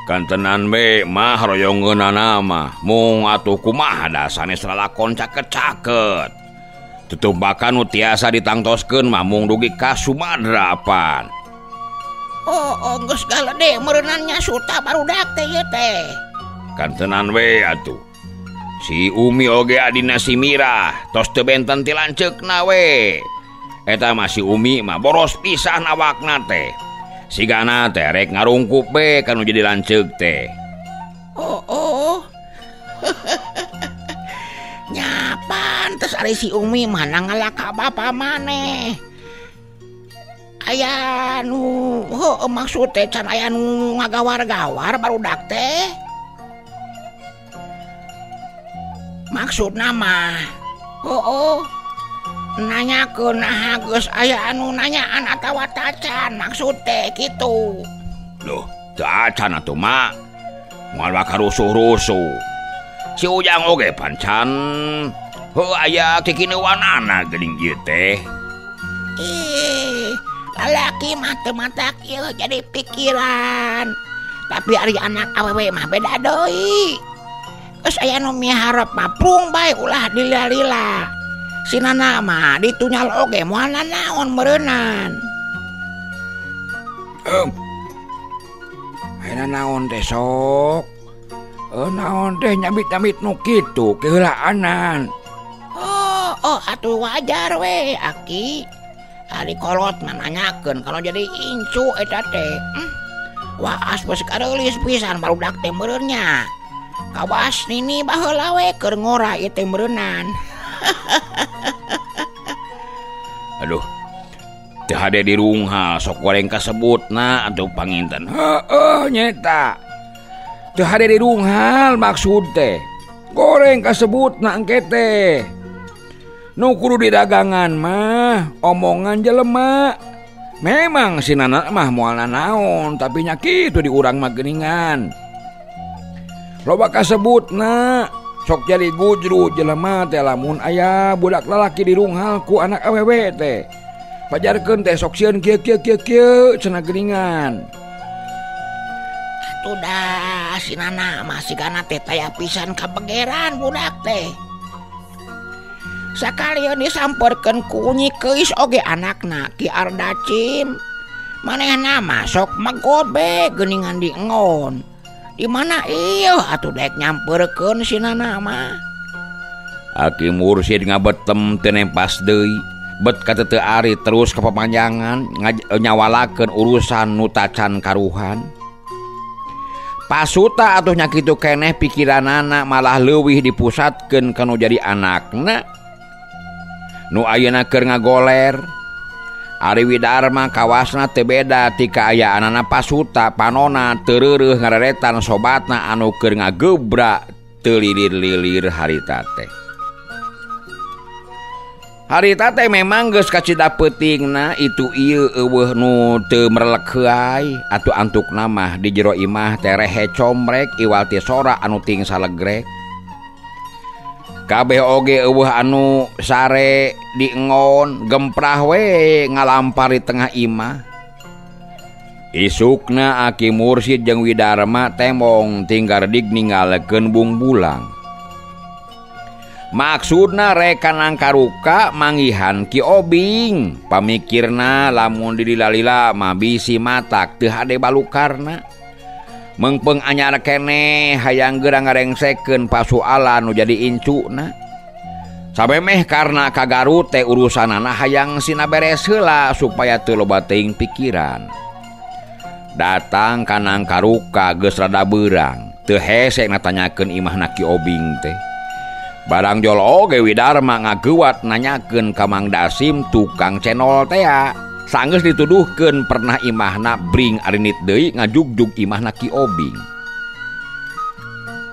kantenan be mah royongeunana mah mung atuh kumaha da sanes lalakon caket-caket. Tutumbakan nu tiasa ditangtoskeun mah mung dugi ka Sumadrapan. Oh, geus galede meureunannya Suta barudak teh ieu teh. Kantenan we atuh. Si Umi oge adina si Mirah tos teu benten ti lanceukna we. Eta mah si Umi mah boros pisan awakna teh. Sigana teh rek ngarungkup be kanu jadi lanceuk teh. Oh. Nyapan terus ari si Umi mah nangalaka bapa maneh. Aya nu maksud teh can aya nu ngagawar-gawar barudak teh. Maksudna mah nanyakeun naha geus aya anu nanyaan atawa tacan maksud teh kitu. Loh, teu acan atuh mak. Moal bakal rusuh-rusuh. Si Ujang oge pancan aya kikineuanana geuning ieu teh. Lalaki mah teu matak ieu jadi pikiran. Tapi ari anak awewe mah beda deui. Geus aya nu miharep mah prung bae ulah dilila-lila. Sinana mah ditunyal oge moal nanaon meureunan. Ayeuna naon teh sok? Naon teh nyambit-nyambit nu kitu keheulaanan. Oh, atuh wajar we aki. Ari kolot nanyakeun kalau jadi incu eta teh. Waas geus kareulis pisan barudak teh meureunnya. Kawas Nini baheula we keur ngora ieu teh meureunan. Aduh, teu hade di runghal sok goreng kasebutna atuh panginten. Heeh, nyeta. Teu hade di runghal maksud teh. Goreng kasebutna engke teh. Nu kudu di dagangan mah omongan jelema. Memang si Nana mah moal nanaon tapi nya kitu di urang mah geuningan. Loba kasebutna sok jadi gujru jelema teh lamun aya budak lalaki di runghal ku anak awewe teh. Pajarkeun teh sok sieun kieu cenah geuningan. Atuh dah si Nana mah sigana teh taya pisan kabegeran budak teh. Sakalian disamperkeun ku Nyi Keis oge anakna Ki Ardacim. Manehna mah sok magobe geuningan di engon. Di mana ieu atuh dek nyamperkeun si Nana mah. Aki Mursid ngabetem teu nempas deui. Bet ka teu ari terus kapapanjangan nyawalakeun urusan nu tacan karuhan. Pasuta atuh nya kitu keneh pikiranana malah leuwih dipusatkeun kanu jadi anakna. Nu ayeuna keur ngagoler. Ari Widarma kawasna teu beda ti kaayaanana Pasuta panona teu reureuh ngareretan sobatna anu keur ngagebrak teu lilir-lilir harita teh. Harita teh memang geus kacida peutingna itu ieu eueuh nu teu merelek heuai atuh antukna mah di jero imah teh rehe comrek iwal ti sora anu ting salegrek. Kabeh oge eueuh anu sare di engon gemprah we ngalampar di tengah imah. Isukna Aki Mursid jeung Widarma temong tinggal dig ninggalekeun bung bulang. Maksudna rekanang karuka manggihan Ki Obing. Pamikirna lamun didilalila mah bisi matak teu hade balukarna. Mengpeng anyar keneh hayang geurang ngarengsekeun pasoalan nu jadi incuna. Sabemeh karena ka Garut teh urusanana hayang sina beres heula supaya teu loba teuing pikiran. Datang kanang karuka geus rada beurang, teu hese natanyakeun imahna Ki Obing teh. Barang jol oge Widarma ngageuwat nanyakeun ka Mang Dasim tukang cenol teh. Sanggeus dituduhkeun pernah imahna bring arinit deui ngajugjug imahna Ki Obing.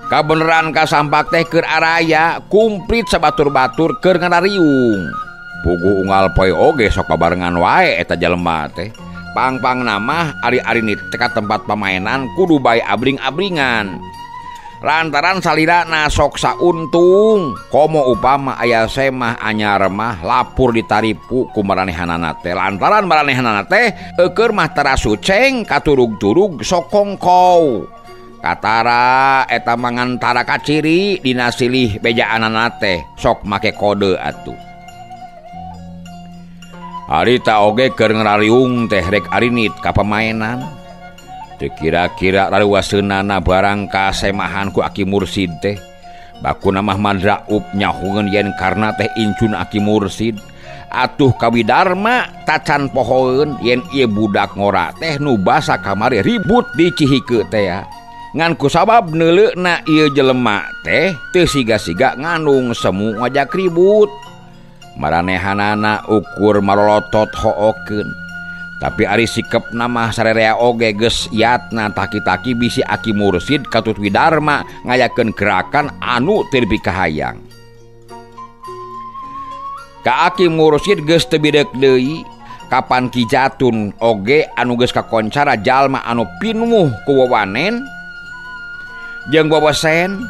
Kabeneran kasampak teh keur araya kumplit sabatur-batur keur ngarariung. Puguh unggal poe oge sok babarengan wae eta jelema teh. Pang-pang nama ari arinit teh ka tempat pamainan kudu bae abring-abringan. Lantaran salirana sok sauntung, komo upama aya semah anyar mah lapur ditaripu ku maranehanana teh. Lantaran maranehanana teh eukeur mah tarasu ceng katurug-turug sok kongkow. Katara eta mangantara kaciri dina silih bejaanana teh sok make kode atuh. Harita oge keur ngarariung teh rek arinit ka pamainan. Teu kira-kira laluaseunana barang kasemahan ku Aki Mursid teh. Bakuna mah Madraub nyahungeun yen karna teh incun Aki Mursid. Atuh ka Widarma tacan pohoeun yen ieu budak ngora teh nu basa kamari ribut di Cihikeun teh ya. Ngan kusabab neuleukna ieu jelema teh teu siga-siga ngandung semu ngajak ribut. Maranehanana ukur marolotot hookeun. Tapi ari sikepna mah sarerea oge geus yatna taki-taki bisi Aki Mursid katut Widarma ngayakeun gerakan anu teu dipikahayang. Ka Aki Mursid geus teu bidek deui kapan Ki Jatun oge anu geus kakoncara jalma anu pinuh ku wawanen jeung wawesen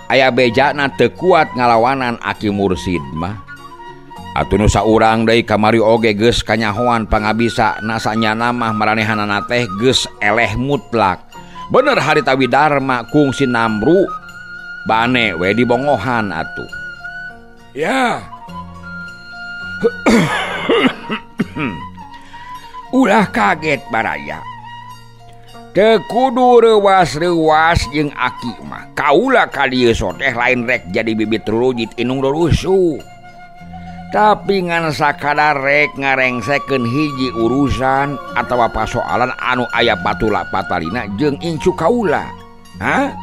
aya bejana teu kuat ngalawanan Aki Mursid mah. Atuh nu saurang deui kamari oge geus kanyahoan pangabisa nasanyana mah maranehanana teh geus eleh mutlak. Bener harita Widarma kungsi Namru bane we dibongohan atuh. Ya. Ulah kaget baraya. Teu kudu reuwas-reuwas jeung Aki mah. Kaula ka dieu teh lain rek jadi bibit rulujit inung rusuh. Tapi ngan sakadar rek ngarengsekeun hiji urusan atawa pasoalan anu aya patula patalina jeung incu kaula. Hah?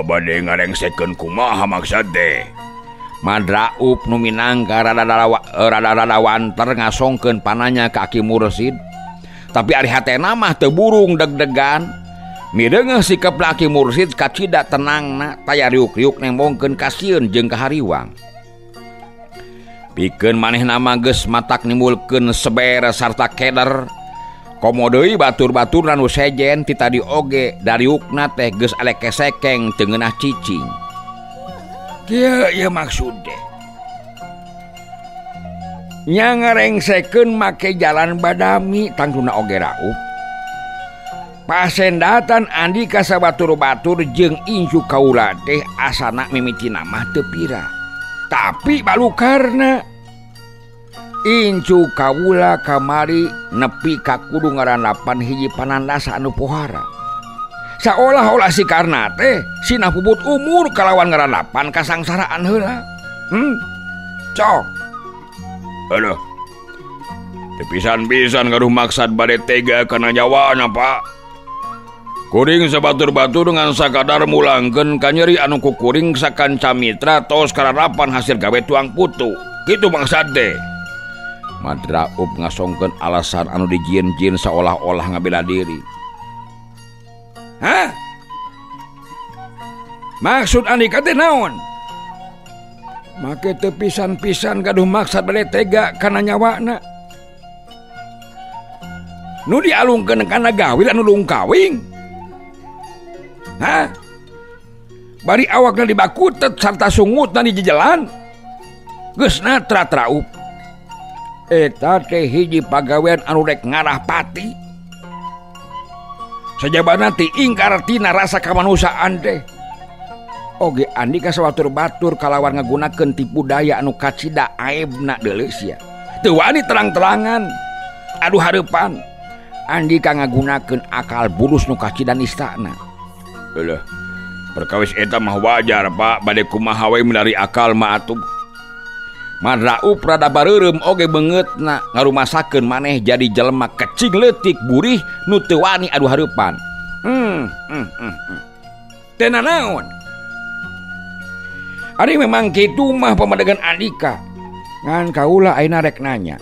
Bade ngarengsekeun kumaha maksud teh? Madraub nu minangka rada wanter ngasongkeun pananya ka Aki Mursid. Tapi ari hatena mah teu burung deg-degan. Mireungeuh sikep Aki Mursid kacida tenangna taya riuk-riuk nembongkeun ka sieun jeung ka hariwang. Pikeun manehna mah geus matak nimbulkeun seber sarta keder. Komo deui batur-batur nu sejen ti tadi oge dariukna teh geus elek kesekeng teu ngeunah cicing. Kieu ieu maksud teh. Nya ngarengsekeun make jalan badami tangtuna oge Raup. Pasendatan andi ka sabatur-batur jeung incu kaula teh asana mimitina mah teu pira. Tapi balukarna incu kaula kamari nepi ka kudu ngarandapan hiji panandasa anu pohara. Saolah-olah si karna teh sina puput umur kalawan ngarandapan kasangsaraan heula. Cok. Aduh. Tepisan-pisan gaduh maksad bade tega kana nyawana, Pak. Kuring sabatur-batur dengan sakadar mulangkeun kanyeri anu kukuring sakanca mitra tos kararapan hasil gawe tuang putu. Kitu maksad teh. Madraub ngasongkeun alasan anu dijieun-jieun saolah-olah ngabela diri. Hah? Maksud andika teh naon? Make teu pisan-pisan gaduh maksad bade tega kana nyawana. Nu dialungkeun kana gawe anu lungkawing. Hah? Bari awakna dibakutet sarta sungutna di jalan. Geus natra Raup. Eta teh hiji pagawean anu rek ngarah pati. Sajabana ti ingkar tina rasa kamanusaan teh. oge Andika sawatur-batur kalawan ngagunakeun tipu daya anu kacida aibna deuleu sia. Teu wani terang-terangan aduh hareupan Andika ngagunakeun akal bulus nu kacida nistana. Eueuh, perkawis eta mah wajar Pak, bade kumaha we menari akal mah atuh. Madraup rada bareureum oge beungeutna ngarumasakeun maneh jadi jelema kecing leutik burih nu teu wani adu hareupan. Teu nanaon. Ari memang kitu mah pamadegan Andika. Ngan kaula ayeuna rek nanya.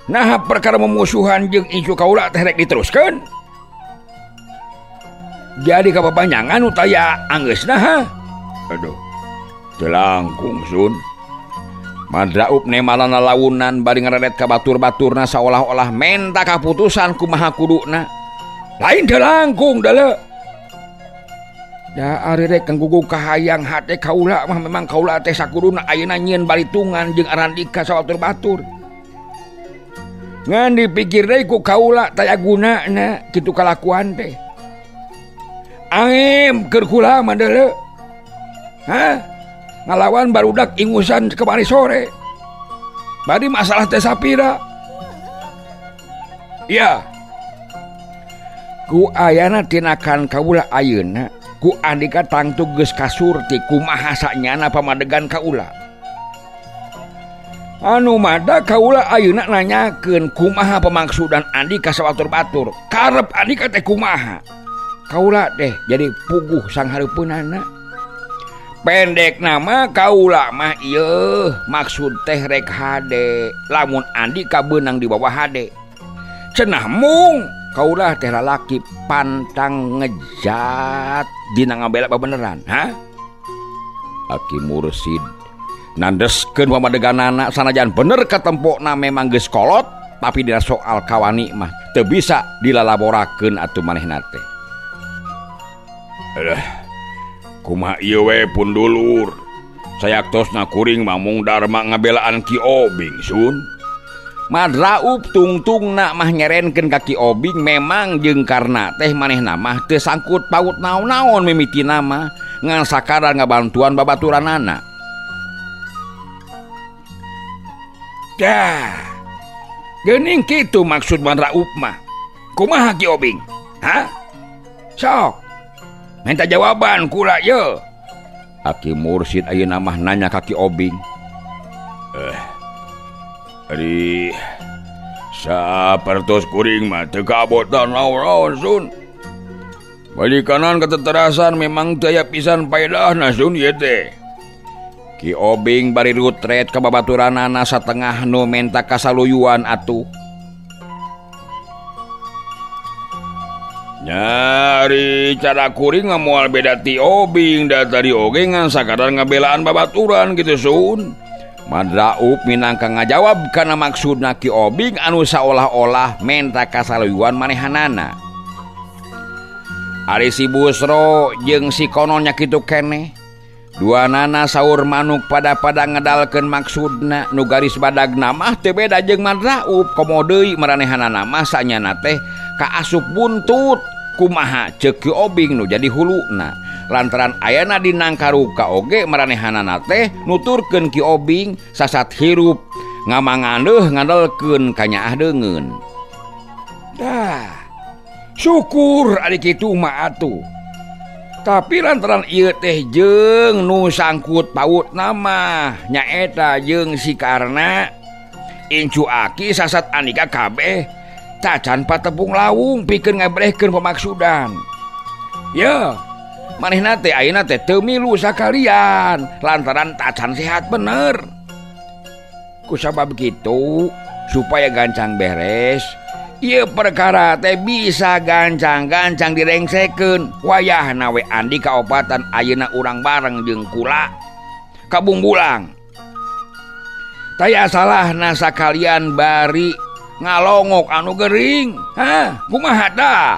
Nah perkara memusuhan jeung isu kaula teh rek diteruskeun. Jadi kapapanjangan nu taya anggeusna ha? Aduh, teu langkung Sun. Madraup nemalana launan bari ngaredet ka batur-baturna saolah-olah menta kaputusan kumaha kuduna. Lain teu langkung deuleu. Da ari rek kanggugu kahayang hate kaula mah memang kaula teh sakuduna ayeuna nyieun balitungan jeung Arandika sawatur-batur. Ngan dipikir deui ku kaula taya gunana kitu kalakuan teh. Angem keur kula mah deuleu. Hah? Ngalawan barudak ingusan kemari sore. Bari masalah teh sapira? Ya. Ku ayana tinakan kaula ayeuna, ku Andika tangtu geus kasurti kumaha sanyana pamadegan kaula. Anu mada kaula ayeuna nanyakeun kumaha pamaksudan Andika sawatur-batur. Karep Andika teh kumaha? Kaula teh jadi puguh sang hareupeunana. Pendek nama kaula mah ieu maksud teh rek hade lamun Andika beunang di bawah hade. Cenah mung kaula teh lalaki pantang ngejat dina ngabela beneran, ha? Aki Mursid nandeskeun pamadeganana sanajan bener katempona memang geus kolot, tapi dina soal kawani mah teu bisa dilalaborakeun atuh manehna teh. Aduh, kumaha ieu we pun dulur. Sayaktosna kuring mah mung darma ngabelaan Ki Obing Sun. Madraup tungtungna mah nyerenkeun ka Ki Obing memang jeung karna teh manehna mah teu sangkut paut naon-naon mimitina mah ngan sakadar ngabantuan babaturanana. Dah. Geuning kitu maksud Madraup mah. Kumaha Ki Obing? Hah? Sok. Minta jawaban kula ye. Aki Mursid ayeuna mah nanya ka Ki Obing. Ari sapertos kuring mah teu kabotan naon-naon Sun. Balikanan keteterasan memang teu aya pisan paedahna Sun ieu teh. Ki Obing bari rutret ka babaturanana satengah nu menta kasaluyuan atuh. Nyari cara kuring moal beda ti Obing da tadi oge ngan sakadar ngabelaan babaturan gitu Sun. Madraup minangka ngajawab kana maksudna Ki Obing anu saolah-olah menta kasaluyuan manehanana. Ari si Busro jeung si kononnya kitu keneh. Duanana saur manuk pada ngedalkeun maksudna nu garis badagna mah teu beda jeung Madraup komo deui maranehanana mah sanyana teh kaasup buntut kumaha ceuk Ki Obing nu jadi huluna. Lantaran ayana dinangkaruka oge maranehanana teh nuturkeun Ki Obing sasat hirup ngamanganeuh ngandelkeun kanyaah deungeun. Dah. Syukur ari kitu mah atuh. Tapi lantaran ieu teh jeung nu sangkut pautna mah nyaeta jeung si Karna incu aki sasat Andika kabeh tacan patepung lawung pikeun ngabrehkeun pamaksudan. Ya, manehna teh ayeuna teh teu milu sakalian lantaran tacan sehat bener. Kusabab kitu supaya gancang beres, ieu perkara teh bisa gancang-gancang direngsekeun. Wayahna we Andika opatan ayeuna urang bareng jeung kula ka Bungbulang. Taya salahna sakalian bari ngalongok anu gering. Hah, kumaha dah?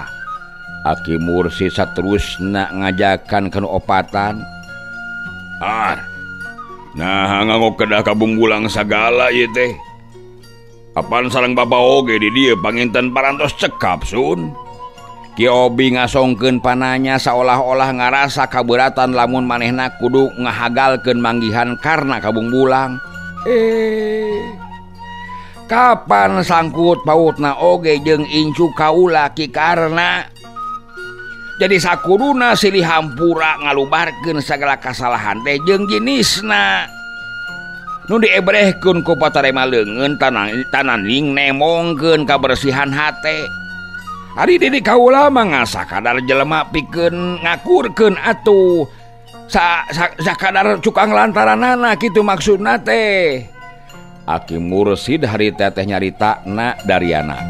Aki Mursid saterusna ngajakan kana opatan. Nah ngangok kedah ka Bungbulang sagala ieu teh. Apaan sareng bapa oge di dieu panginten parantos cekap Sun. Ki Obi ngasongkeun pananya seolah-olah ngarasa kaberatan lamun manehna kudu ngahagalkeun manggihan karena kabungbulang. Kapan sangkut pautna oge jeung incu kaula Ki Karna. Jadi sakuduna silih hampura ngalubarkeun sagala kasalahan teh jeung jenisna. Nu diebrehkeun ku patarema leungeun tananing nemongkeun kabersihan hate. Ari di kaula mah ngasa kadar jelema pikeun ngakurkeun atuh sakadar cukang lantaranana kitu maksudna teh. Aki Mursid hari teteh nyaritakna dari anak.